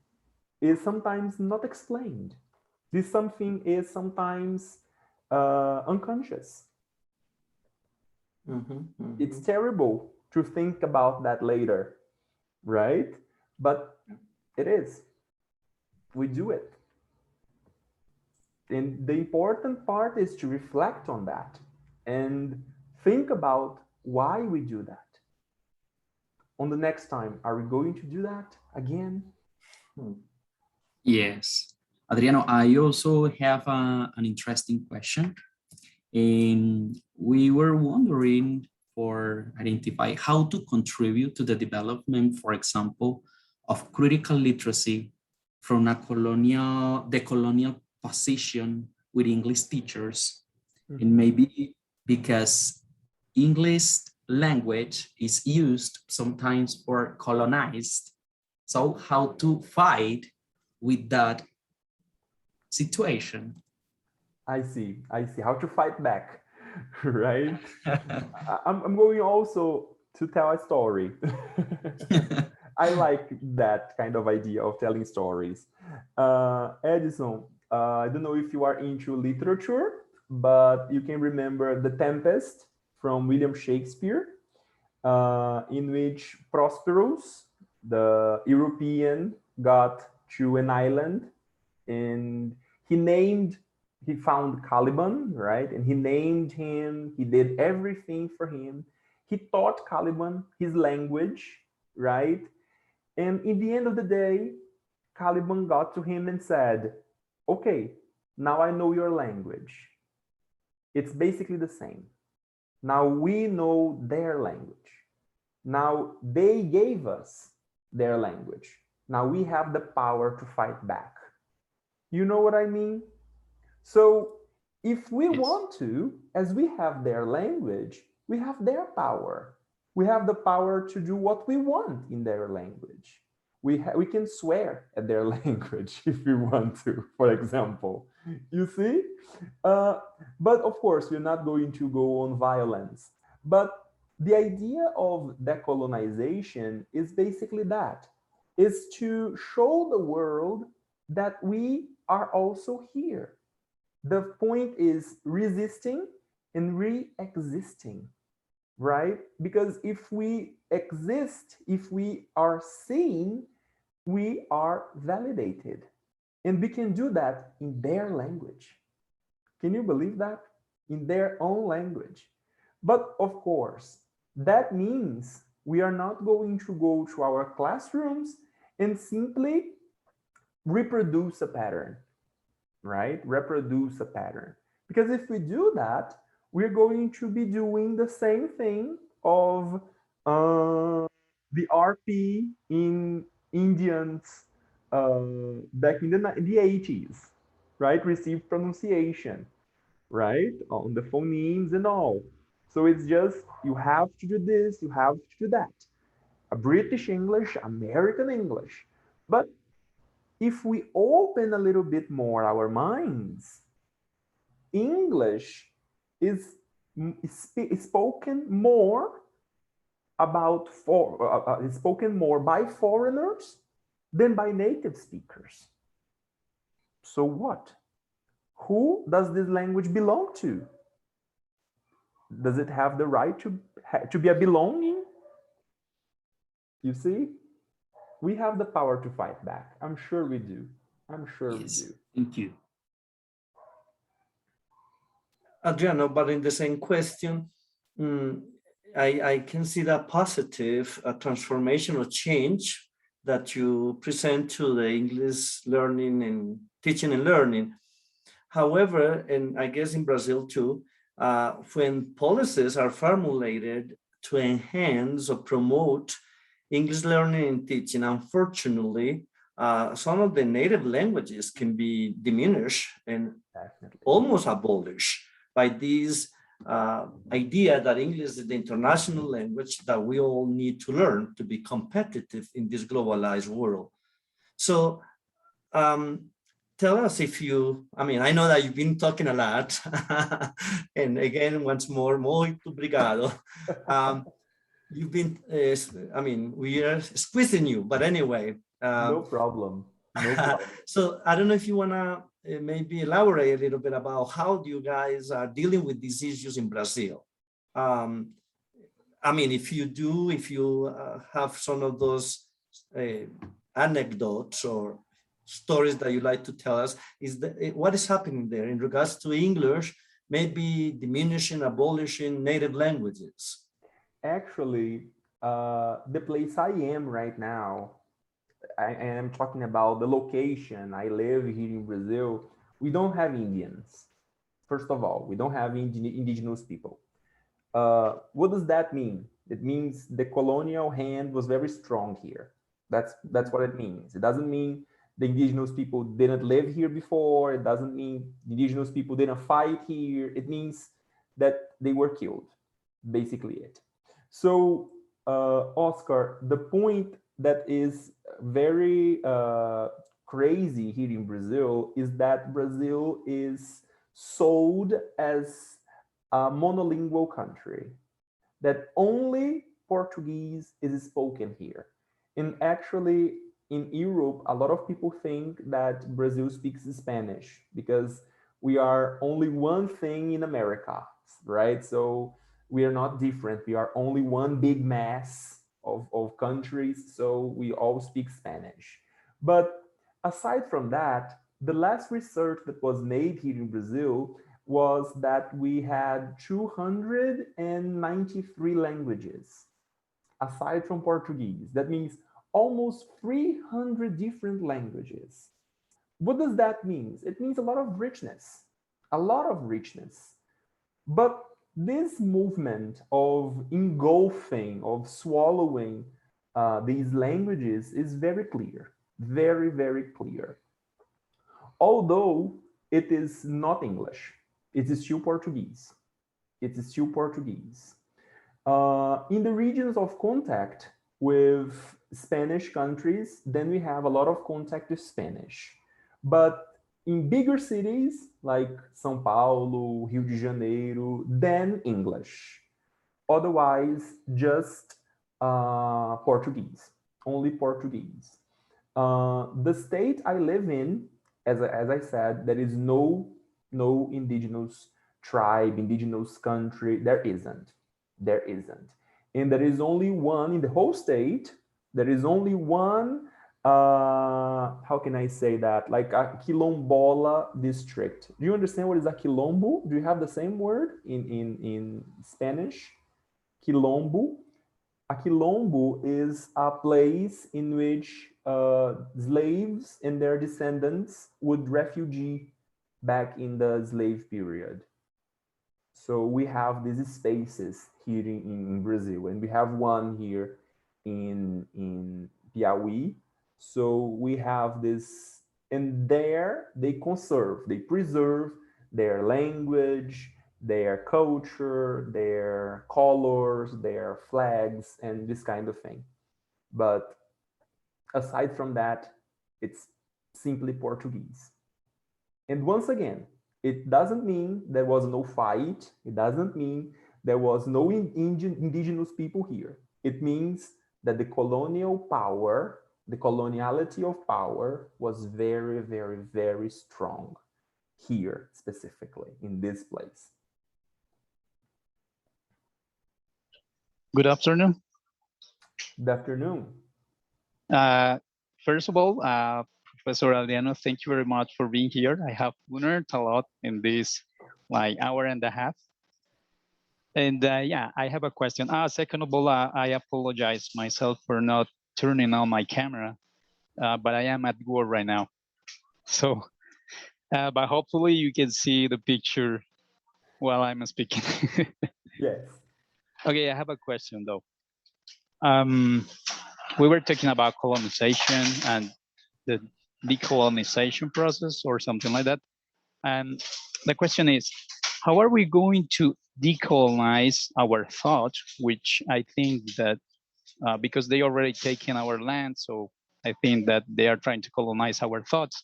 is sometimes not explained. This something is sometimes unconscious. It's terrible to think about that later, right? But it is. We do it. And the important part is to reflect on that and think about why we do that. On the next time, are we going to do that again? Yes. Adriano, I also have an interesting question. And we were wondering for identify how to contribute to the development, for example, of critical literacy from a decolonial position with English teachers. And maybe because English language is used sometimes for colonized. So how to fight with that situation? I see. How to fight back, right? I'm going also to tell a story. I like that kind of idea of telling stories. Edison, I don't know if you are into literature, but you can remember The Tempest from William Shakespeare, in which Prosperous, the European, got to an island and he found Caliban, right? And he named him, he did everything for him. He taught Caliban his language, right? And in the end of the day, Caliban got to him and said, okay, now I know your language. It's basically the same. Now we know their language. Now they gave us their language. Now we have the power to fight back. You know what I mean? So if we want to, as we have their language, we have their power. We have the power to do what we want in their language. We can swear at their language if we want to, for example. You see? But of course, we're not going to go on violence. But the idea of decolonization is basically that, is to show the world that we are also here. The point is resisting and re-existing, right? Because if we exist, if we are seen, we are validated. And we can do that in their language. Can you believe that? In their own language. But of course, that means we are not going to go to our classrooms and simply reproduce a pattern, right? Reproduce a pattern. Because if we do that, we're going to be doing the same thing of the RP in Indians back in the 80s, right? Received pronunciation, right? On the phonemes and all. So it's just, you have to do this, you have to do that. A British English, American English. But if we open a little bit more our minds, English is spoken more spoken more by foreigners than by native speakers. So what? Who does this language belong to? Does it have the right to be a belonging? You see? we have the power to fight back. I'm sure we do. I'm sure we do. Thank you. Adriano, but in the same question, I can see that positive transformation or change that you present to the English learning and teaching and learning. However, and I guess in Brazil too, when policies are formulated to enhance or promote English learning and teaching, unfortunately, some of the native languages can be diminished and almost abolished by this idea that English is the international language that we all need to learn to be competitive in this globalized world. So tell us if you, I mean, I know that you've been talking a lot. And again, once more, muito obrigado. You've been, I mean, we are squeezing you, but anyway. No problem. No problem. So I don't know if you want to maybe elaborate a little bit about how you guys are dealing with these issues in Brazil. I mean, if you have some of those anecdotes or stories that you like to tell us, what is happening there in regards to English, maybe diminishing, abolishing native languages? Actually, the place I am right now, I am talking about the location. I live here in Brazil. We don't have Indians. First of all, we don't have indigenous people. What does that mean? It means the colonial hand was very strong here. That's what it means. It doesn't mean the indigenous people didn't live here before. It doesn't mean the indigenous people didn't fight here. It means that they were killed, basically it. So, Oscar, the point that is very crazy here in Brazil is that Brazil is sold as a monolingual country, that only Portuguese is spoken here. And actually, in Europe, a lot of people think that Brazil speaks Spanish because we are only one thing in America, right? So we are not different. We are only one big mass of countries, so we all speak Spanish. But aside from that, the last research that was made here in Brazil was that we had 293 languages, aside from Portuguese. That means almost 300 different languages. What does that mean? It means a lot of richness, a lot of richness. But this movement of engulfing, of swallowing these languages is very clear, very, very clear. Although it is not English, it is still Portuguese. It is still Portuguese. In the regions of contact with Spanish countries, then we have a lot of contact with Spanish. But in bigger cities like São Paulo, Rio de Janeiro, then English. Otherwise, just Portuguese, only Portuguese. The state I live in, as I said, there is no indigenous tribe, indigenous country. There isn't. There isn't. And there is only one in the whole state. There is only one, how can I say that? Like a quilombola district. Do you understand what is a quilombo? Do you have the same word in Spanish? Quilombo. A quilombo is a place in which slaves and their descendants would refugee back in the slave period. So we have these spaces here in Brazil, and we have one here in Piauí. So we have this, and there they conserve, they preserve their language, their culture, their colors, their flags, and this kind of thing. But aside from that, it's simply Portuguese. And once again, it doesn't mean there was no fight. It doesn't mean there was no indigenous people here. It means that the colonial power, the coloniality of power was very, very, very strong here, specifically in this place. Good afternoon. Good afternoon. First of all, Professor Adriano, thank you very much for being here. I have learned a lot in this like hour and a half. And yeah, I have a question. Second of all, I apologize myself for not turning on my camera, but I am at work right now. So, but hopefully you can see the picture while I'm speaking. Yes. Okay, I have a question though. We were talking about colonization and the decolonization process or something like that. And the question is, how are we going to decolonize our thought, which I think that because they already taken our land, so I think that they are trying to colonize our thoughts.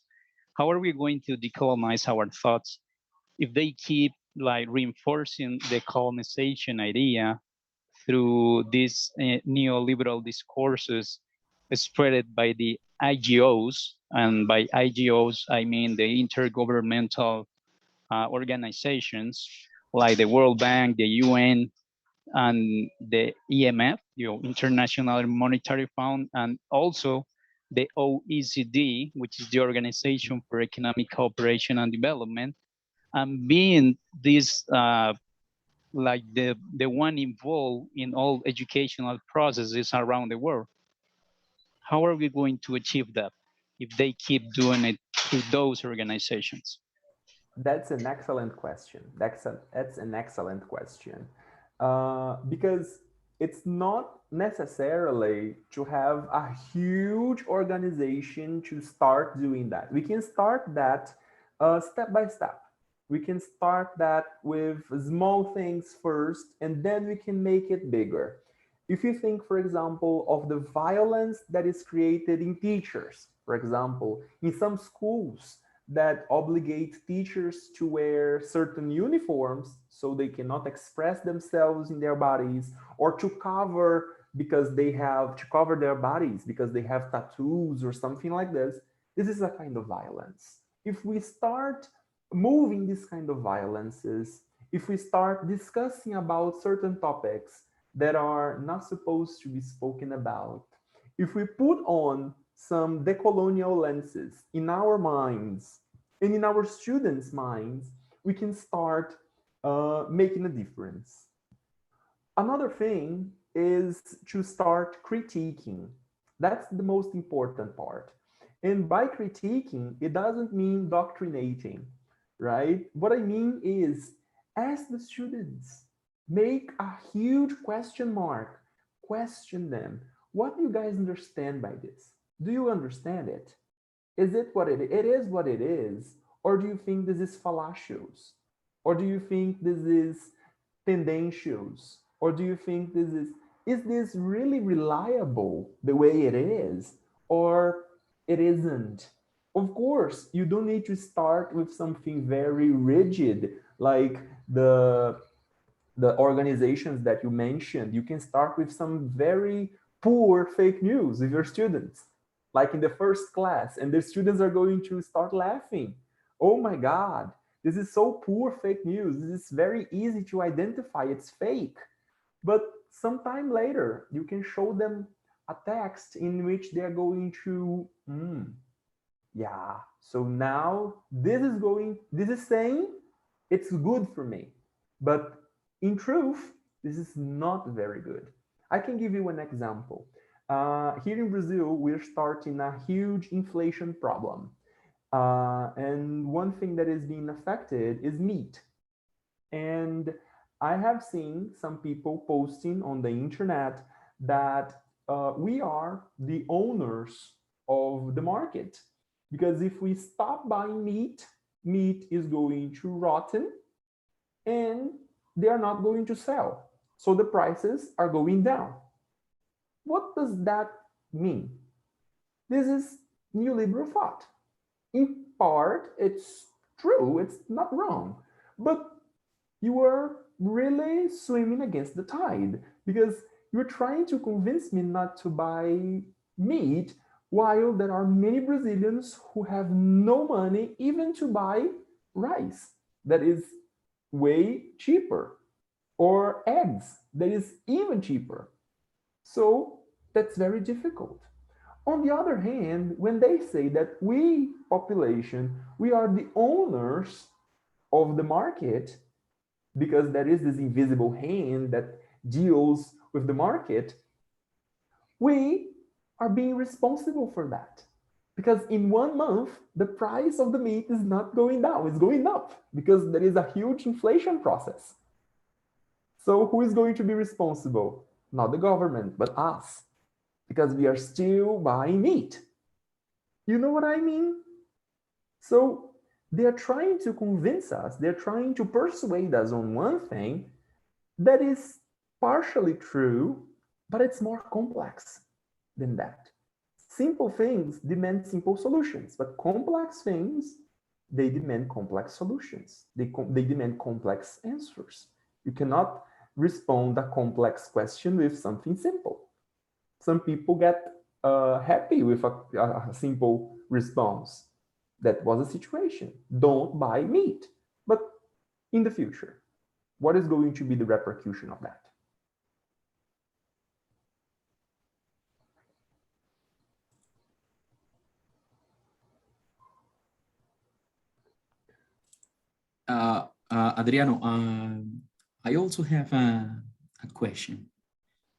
How are we going to decolonize our thoughts if they keep like reinforcing the colonization idea through these neoliberal discourses spread by the IGOs, and by IGOs I mean the intergovernmental organizations like the World Bank, the UN, and the EMF, International Monetary Fund, and also the OECD, which is the Organization for Economic Cooperation and Development, and being this like the one involved in all educational processes around the world. How are we going to achieve that if they keep doing it through those organizations? That's an excellent question. That's an excellent question. Because it's not necessarily to have a huge organization to start doing that. We can start that step by step. We can start that with small things first, and then we can make it bigger. If you think, for example, of the violence that is created in teachers, for example, in some schools that obligate teachers to wear certain uniforms so they cannot express themselves in their bodies, or to cover because they have to cover their bodies because they have tattoos or something like this. This is a kind of violence. If we start moving this kind of violences, if we start discussing about certain topics that are not supposed to be spoken about, if we put on some decolonial lenses in our minds and in our students' minds, we can start making a difference. Another thing is to start critiquing. That's the most important part. And by critiquing, it doesn't mean doctrinating, right? What I mean is, ask the students, make a huge question mark, question them. What do you guys understand by this? Do you understand it? Is it what it is what it is? Or do you think this is fallacious? Or do you think this is tendentious? Or do you think this is this really reliable the way it is? Or it isn't? Of course, you don't need to start with something very rigid like the organizations that you mentioned. You can start with some very poor fake news with your students, like in the first class, and the students are going to start laughing. Oh my God, this is so poor fake news. This is very easy to identify it's fake. But sometime later, you can show them a text in which they're going to, yeah, so now this is saying it's good for me. But in truth, this is not very good. I can give you an example. Here in Brazil, we're starting a huge inflation problem. And one thing that is being affected is meat. And I have seen some people posting on the internet that we are the owners of the market. Because if we stop buying meat, meat is going to rotten and they are not going to sell. So the prices are going down. What does that mean? This is neoliberal thought. In part, it's true, it's not wrong, but you are really swimming against the tide because you're trying to convince me not to buy meat while there are many Brazilians who have no money even to buy rice that is way cheaper, or eggs that is even cheaper. So that's very difficult. On the other hand, when they say that we, population, we are the owners of the market, because there is this invisible hand that deals with the market, we are being responsible for that. Because in 1 month, the price of the meat is not going down, it's going up, because there is a huge inflation process. So who is going to be responsible? Not the government, but us, because we are still buying meat. You know what I mean? So they are trying to convince us, they're trying to persuade us on one thing that is partially true, but it's more complex than that. Simple things demand simple solutions, but complex things, they demand complex solutions. They demand complex answers. You cannot respond a complex question with something simple. Some people get happy with a simple response. That was a situation. Don't buy meat. But in the future, what is going to be the repercussion of that? Adriano, I also have a question,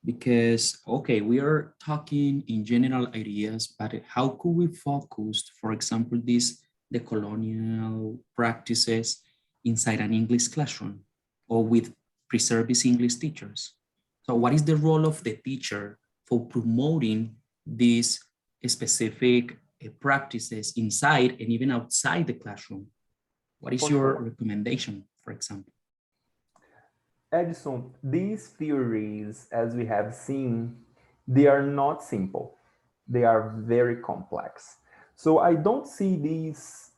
because, okay, we are talking in general ideas, but how could we focus, for example, these decolonial practices inside an English classroom or with pre-service English teachers? So what is the role of the teacher for promoting these specific practices inside and even outside the classroom? What is your recommendation, for example? Edison, these theories, as we have seen, they are not simple. They are very complex. So I don't see these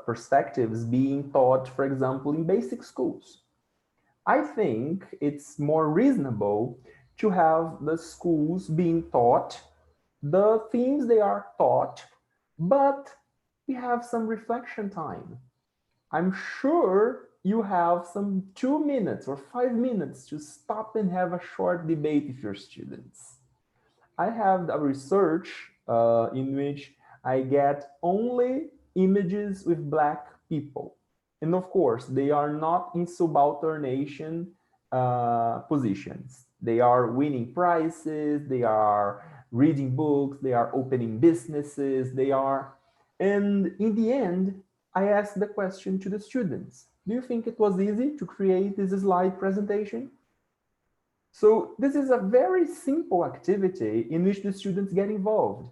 perspectives being taught, for example, in basic schools. I think it's more reasonable to have the schools being taught the themes they are taught, but we have some reflection time. I'm sure you have some 2 minutes or 5 minutes to stop and have a short debate with your students. I have a research in which I get only images with Black people. And of course, they are not in subordination positions. They are winning prizes, they are reading books, they are opening businesses, and in the end, I asked the question to the students. Do you think it was easy to create this slide presentation? So this is a very simple activity in which the students get involved.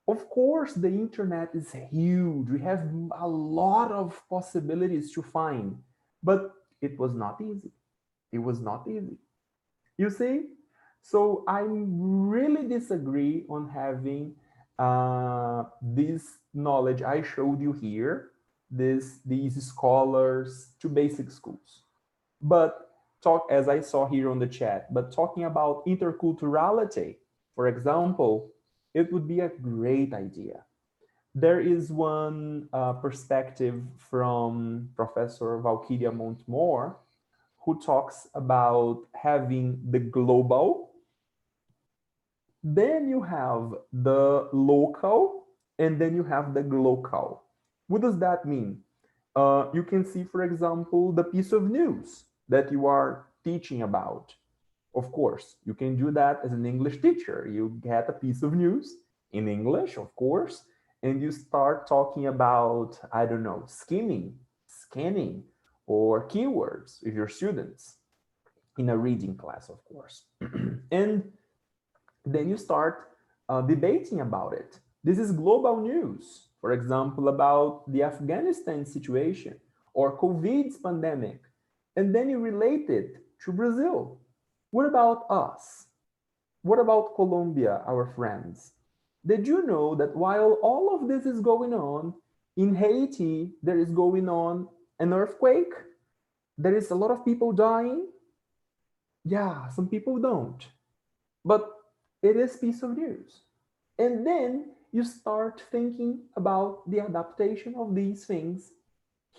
Of course, the internet is huge. We have a lot of possibilities to find, but it was not easy. It was not easy. You see? So I really disagree on having this knowledge I showed you here, these scholars to basic schools. But as I saw here on the chat, but talking about interculturality, for example, it would be a great idea. There is one perspective from Professor Valkyria Montmore, who talks about having the global, then you have the local, and then you have the glocal. What does that mean? You can see, for example, the piece of news that you are teaching about. Of course, you can do that as an English teacher. You get a piece of news in English, of course, and you start talking about, I don't know, skimming, scanning, or keywords with your students in a reading class, of course. And then you start debating about it. This is global news, for example, about the Afghanistan situation or COVID's pandemic. And then you relate it to Brazil. What about us? What about Colombia, our friends? Did you know that while all of this is going on, in Haiti, there is going on an earthquake? There is a lot of people dying? Yeah, some people don't. But it is piece of news. And then you start thinking about the adaptation of these things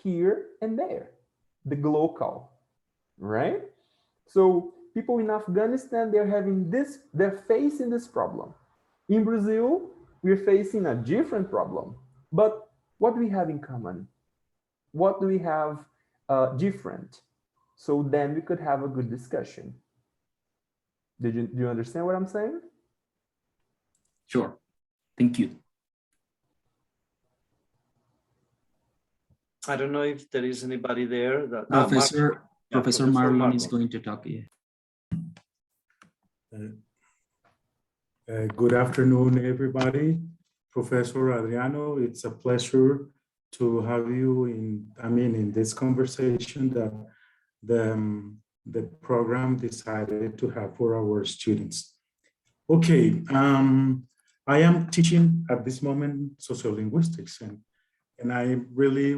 here and there, the glocal, right? So people in Afghanistan, they're having this, they're facing this problem. In Brazil, we're facing a different problem. But what do we have in common? What do we have different? So then we could have a good discussion. Do you understand what I'm saying? Sure. Thank you. I don't know if there is anybody there. That, Professor Marlon is going to talk. Yeah. Good afternoon, everybody. Professor Adriano, it's a pleasure to have you in this conversation that the program decided to have for our students. Okay, I am teaching at this moment sociolinguistics, and I really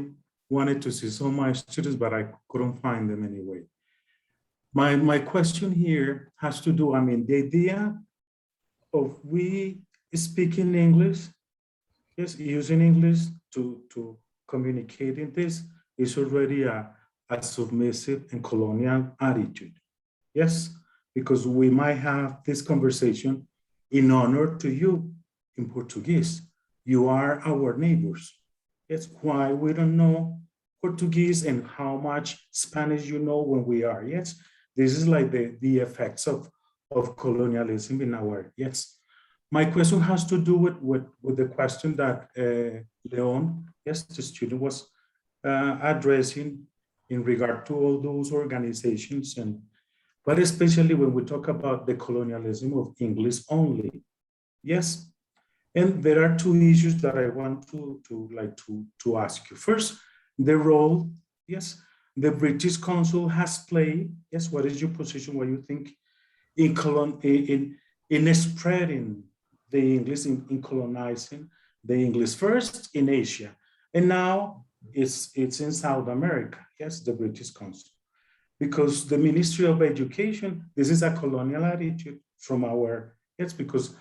wanted to see some of my students, but I couldn't find them anyway. My question here has to do, the idea of we speaking English, yes, using English to communicate in this is already a submissive and colonial attitude. Yes, because we might have this conversation in honor to you in Portuguese. You are our neighbors. That's why we don't know Portuguese and how much Spanish you know when we are. Yes, this is like the effects of colonialism in our, yes. My question has to do with the question that Leon, yes, the student was addressing in regard to all those organizations, but especially when we talk about the colonialism of English only. Yes, and there are two issues that I want to ask you. First, the role, yes, the British Council has played. Yes, what is your position? What do you think in spreading the English, in colonizing the English first in Asia, and now it's in South America? Yes, the British Council, because the Ministry of Education, this is a colonial attitude from our, yes, because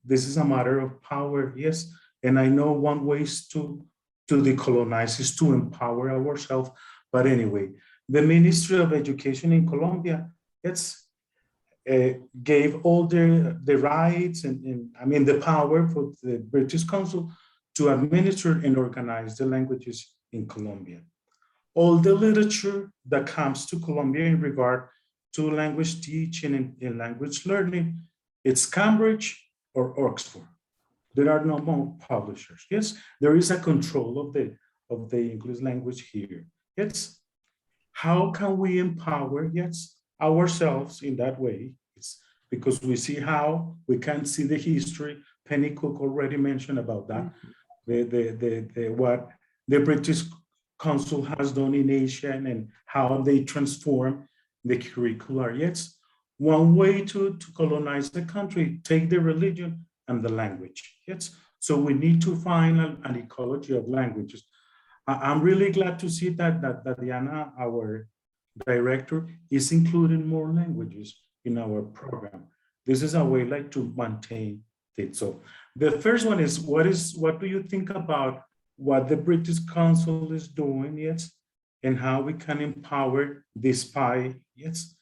this is a matter of power, yes, and I know one way is to decolonize is to empower ourselves, but anyway, the Ministry of Education in Colombia, it's gave all the rights and the power for the British Council to administer and organize the languages in Colombia. All the literature that comes to Colombia in regard to language teaching and language learning, it's Cambridge or Oxford. There are no more publishers. Yes, there is a control of the English language here. Yes, how can we empower, yes, ourselves in that way? It's because we see how we can see the history. Penny Cook already mentioned about that. What the British Council has done in Asia and how they transform the curricular. Yes, one way to colonize the country, take the religion and the language. Yes, so we need to find an ecology of languages. I'm really glad to see that Diana, our director, is including more languages in our program. This is a way to maintain it. So the first one is what do you think about what the British Council is doing, yes, and how we can empower this pie, yes.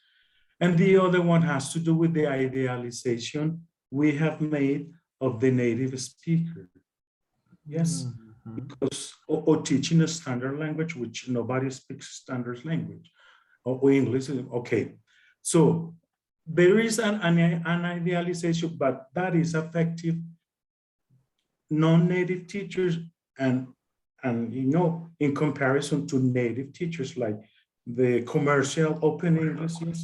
And the other one has to do with the idealization we have made of the native speaker, yes, because or teaching a standard language, which nobody speaks standard language, or English, okay. So there is an idealization, but that is effective non-native teachers and in comparison to native teachers, like the commercial open English, yes,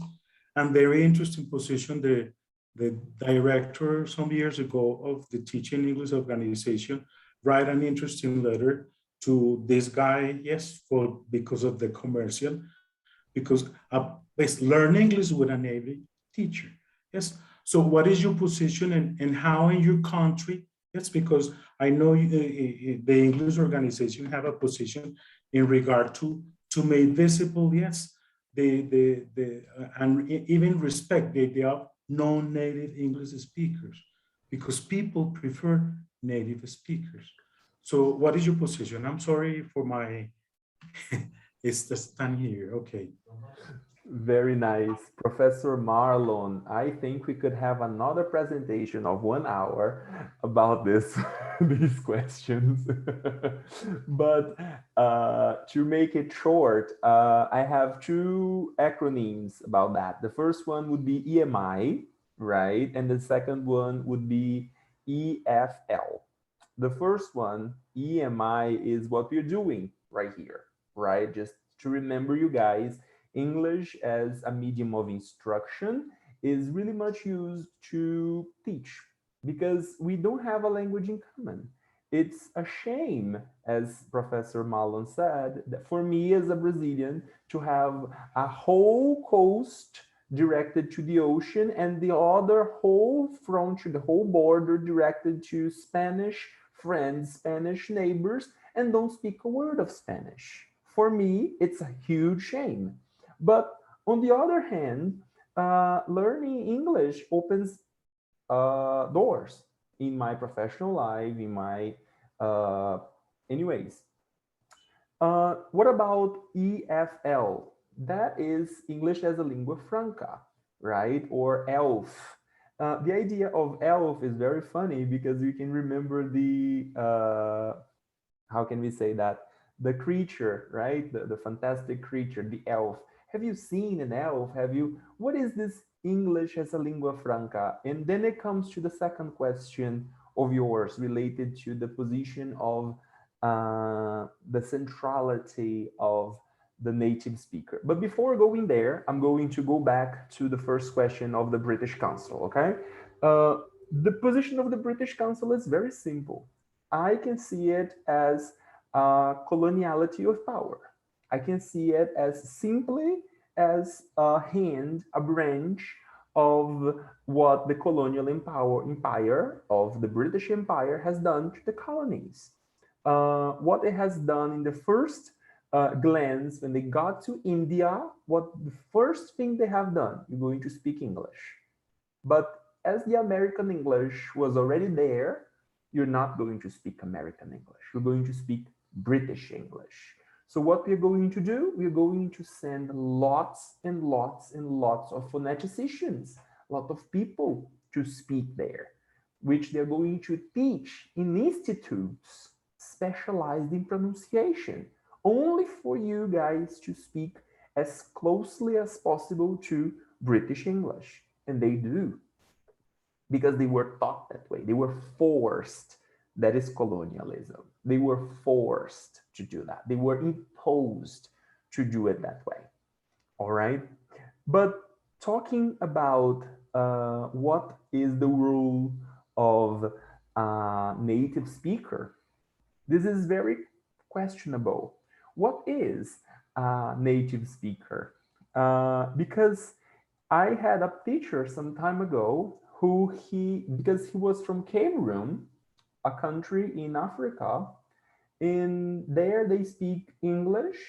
and very interesting position, the director some years ago of the Teaching English organization write an interesting letter to this guy, yes, because of the commercial, because learn English with a native teacher, yes. So what is your position and how in your country? Yes, because I know the English organization have a position in regard to make visible, yes, and even respect the idea of non-native English speakers, because people prefer native speakers. So what is your position? I'm sorry for my, it's the stand here, okay. Very nice. Professor Marlon, I think we could have another presentation of 1 hour about this, these questions. But to make it short, I have two acronyms about that. The first one would be EMI, right? And the second one would be EFL. The first one, EMI, is what we're doing right here, right? Just to remember you guys, English as a medium of instruction is really much used to teach because we don't have a language in common. It's a shame, as Professor Marlon said, that for me as a Brazilian to have a whole coast directed to the ocean and the other whole front, the whole border directed to Spanish friends, Spanish neighbors, and don't speak a word of Spanish. For me, it's a huge shame. But on the other hand, learning English opens doors in my professional life, in my, anyways. What about EFL? That is English as a lingua franca, right? Or ELF. The idea of ELF is very funny because you can remember the, how can we say that? The creature, right? The fantastic creature, the elf. Have you seen an elf? What is this English as a lingua franca? And then it comes to the second question of yours related to the position of the centrality of the native speaker. But before going there, I'm going to go back to the first question of the British Council, okay? The position of the British Council is very simple. I can see it as coloniality of power. I can see it as simply as a hand, a branch of what the colonial empire of the British Empire has done to the colonies. What it has done in the first glance when they got to India, what the first thing they have done, you're going to speak English. But as the American English was already there, you're not going to speak American English. You're going to speak British English. So what we're going to do, we're going to send lots and lots and lots of phoneticians, a lot of people to speak there, which they're going to teach in institutes specialized in pronunciation, only for you guys to speak as closely as possible to British English. And they do, because they were taught that way. They were forced. That is colonialism. They were forced to do that. They were imposed to do it that way. All right. But talking about what is the role of a native speaker, this is very questionable. What is a native speaker? Because I had a teacher some time ago because he was from Cameroon, a country in Africa, and there they speak English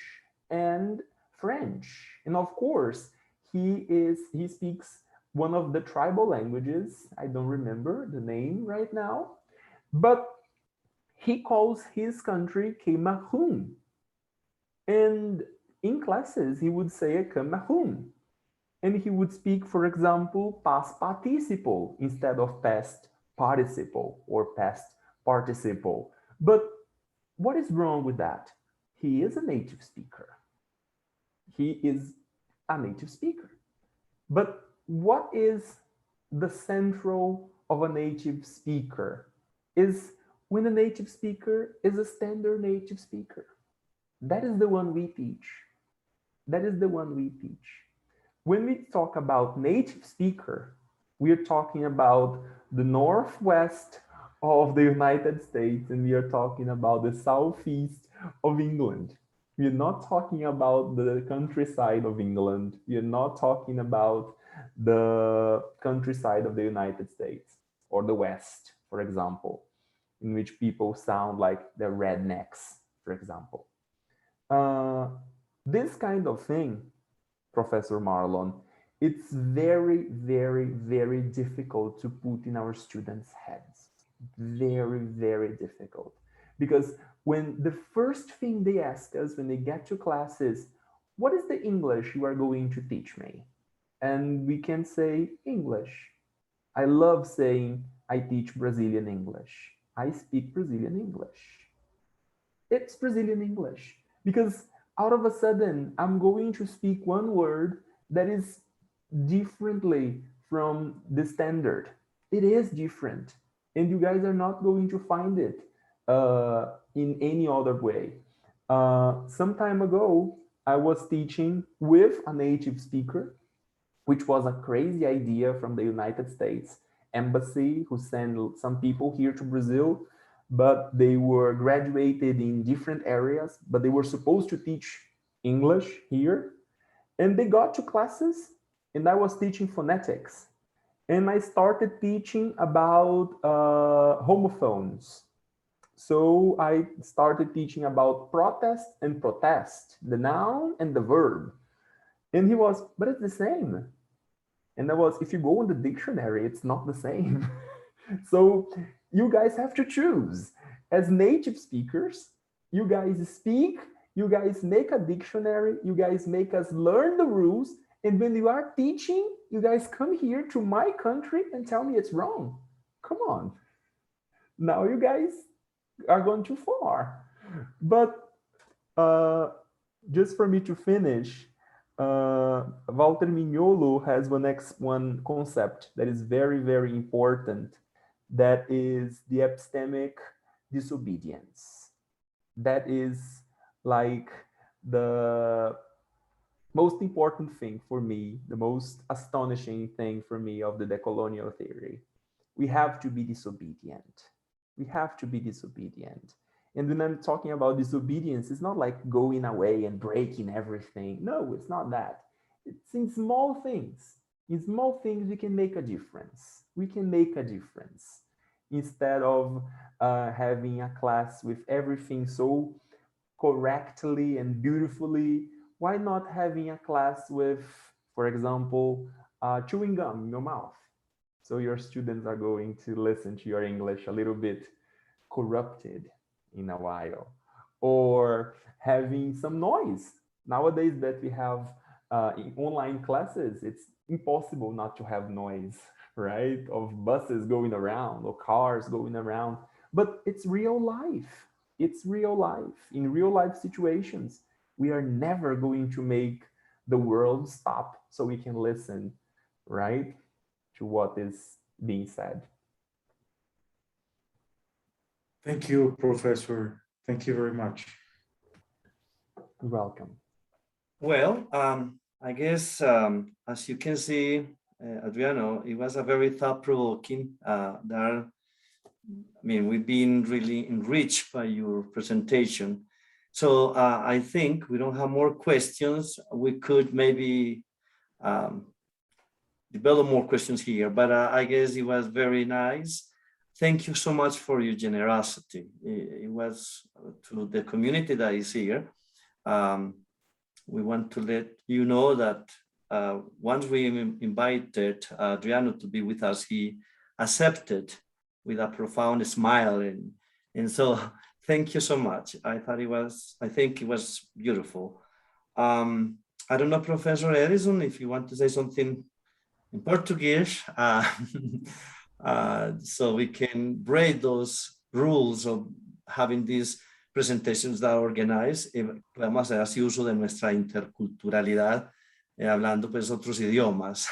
and French. And of course, he speaks one of the tribal languages. I don't remember the name right now, but he calls his country Cameroon. And in classes, he would say Cameroon. And he would speak, for example, past participle instead of past participle or past participle. But what is wrong with that? He is a native speaker. He is a native speaker. But what is the central of a native speaker? Is when a native speaker is a standard native speaker. That is the one we teach. That is the one we teach. When we talk about native speaker, we are talking about the northwest of the United States, and we are talking about the southeast of England. We are not talking about the countryside of England. We are not talking about the countryside of the United States or the West, for example, in which people sound like they're rednecks, for example. This kind of thing, Professor Marlon, it's very, very, very difficult to put in our students' heads. Very, very difficult. Because when the first thing they ask us when they get to class is, what is the English you are going to teach me? And we can say English. I love saying I teach Brazilian English. I speak Brazilian English. It's Brazilian English because out of a sudden, I'm going to speak one word that is differently from the standard. It is different, and you guys are not going to find it in any other way. Some time ago, I was teaching with a native speaker, which was a crazy idea from the United States Embassy, who sent some people here to Brazil, but they were graduated in different areas, but they were supposed to teach English here. And they got to classes, and I was teaching phonetics. And I started teaching about homophones. So I started teaching about protest and protest, the noun and the verb. And he was, but it's the same. And I was, if you go in the dictionary, it's not the same. So you guys have to choose. As native speakers, you guys speak, you guys make a dictionary, you guys make us learn the rules, and when you are teaching, you guys come here to my country and tell me it's wrong. Come on. Now you guys are going too far. But just for me to finish, Walter Mignolo has one concept that is very, very important. That is the epistemic disobedience. That is like the most important thing for me, the most astonishing thing for me of the decolonial theory. We have to be disobedient. We have to be disobedient. And when I'm talking about disobedience, it's not like going away and breaking everything. No, it's not that. It's in small things. In small things, we can make a difference. We can make a difference. Instead of having a class with everything so correctly and beautifully, why not having a class with, for example, chewing gum in your mouth? So your students are going to listen to your English a little bit corrupted in a while. Or having some noise. Nowadays that we have in online classes, it's impossible not to have noise, right? Of buses going around or cars going around. But it's real life. It's real life. In real life situations, we are never going to make the world stop so we can listen, right, to what is being said. Thank you, Professor. Thank you very much. You're welcome. Well, I guess, as you can see, Adriano, it was a very thought-provoking. We've been really enriched by your presentation. So I think we don't have more questions. We could maybe develop more questions here, but I guess it was very nice. Thank you so much for your generosity. It was to the community that is here. We want to let you know that once we invited Adriano to be with us, he accepted with a profound smile. And so thank you so much. I think it was beautiful. I don't know, Professor Edison, if you want to say something in Portuguese, so we can break those rules of having these presentations that are organized. Podemos hacer así uso de nuestra interculturalidad, hablando pues outros idiomas.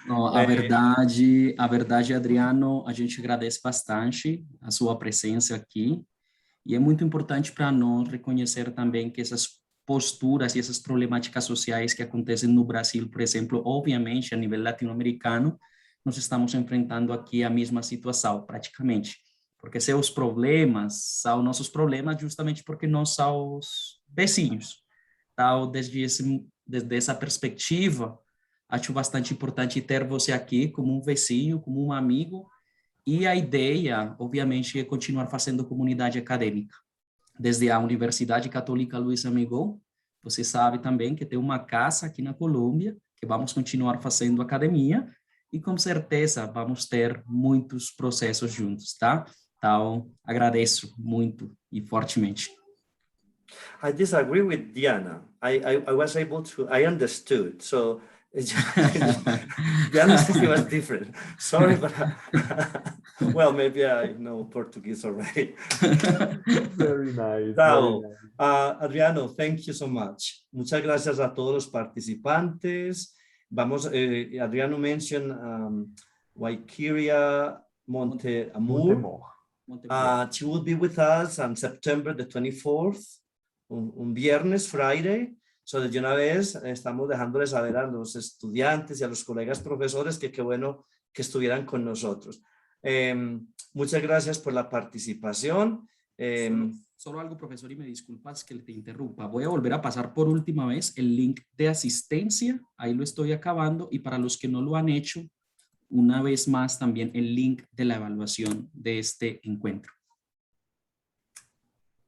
Não, a verdade, Adriano, a gente agradece bastante a sua presença aqui, e é muito importante para nós reconhecer também que essas posturas e essas problemáticas sociais que acontecem no Brasil, por exemplo, obviamente a nível latino-americano, nós estamos enfrentando aqui a mesma situação, praticamente, porque seus problemas são nossos problemas justamente porque nós somos vizinhos. Então, desde essa perspectiva, acho bastante importante ter você aqui como um vizinho, como um amigo, e a ideia, obviamente, é continuar fazendo comunidade acadêmica. Desde a Universidade Católica Luiz Amigão, você sabe também que tem uma casa aqui na Colômbia, que vamos continuar fazendo academia, e com certeza vamos ter muitos processos juntos, tá? Então, agradeço muito e fortemente. I disagree with Diana. I was able to, I understood. So Diana said it was different. Sorry, but well, maybe I know Portuguese already. Very nice. So, Very nice. Adriano, thank you so much. Muchas gracias a todos los participantes. Vamos, Adriano mentioned Waikiria Montemor. She will be with us on September the 24th, un viernes, Friday. So, de una vez estamos dejándoles saber a los estudiantes y a los colegas profesores que qué bueno que estuvieran con nosotros. Muchas gracias por la participación. Solo algo, profesor, y me disculpas que te interrumpa. Voy a volver a pasar por última vez el link de asistencia. Ahí lo estoy acabando. Y para los que no lo han hecho, una vez más también el link de la evaluación de este encuentro.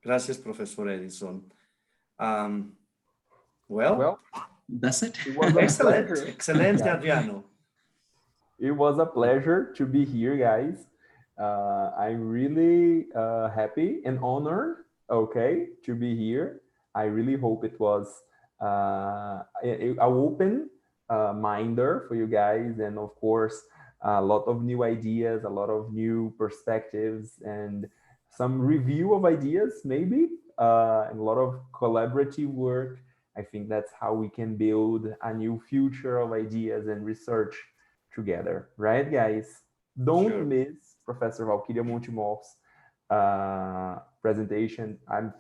Gracias, profesor Edison. Well, that's it. Excellent. Excellent, Adriano. It was a pleasure to be here, guys. I'm really happy and honored, okay, to be here. I really hope it was an open minder for you guys, and of course, a lot of new ideas, a lot of new perspectives, and some review of ideas, maybe, and a lot of collaborative work. I think that's how we can build a new future of ideas and research together, right, guys? Don't miss Professor Valkyria Montemor's presentation. I'm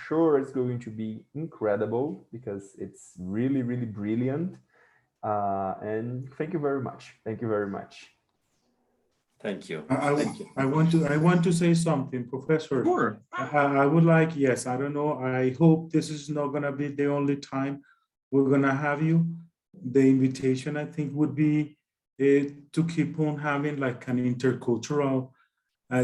sure it's going to be incredible because it's really, really brilliant. And thank you very much. Thank you very much. Thank you. I want to say something, Professor. Sure. I would like, yes, I don't know. I hope this is not going to be the only time we're going to have you. The invitation, I think, would be to keep on having like an intercultural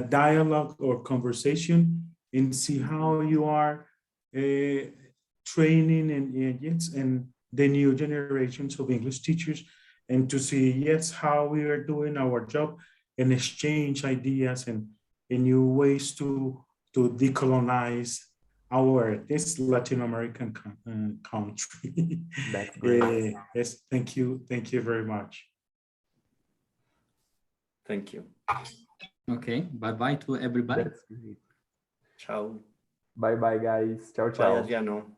dialogue or conversation and see how you are training and the new generations of English teachers, and to see, yes, how we are doing our job and exchange ideas and new ways to decolonize this Latin American country. That's great. Yes, thank you very much. Thank you. Okay, bye-bye to everybody. That's great. Ciao. Bye-bye, guys. Ciao, ciao. Bye, Adriano.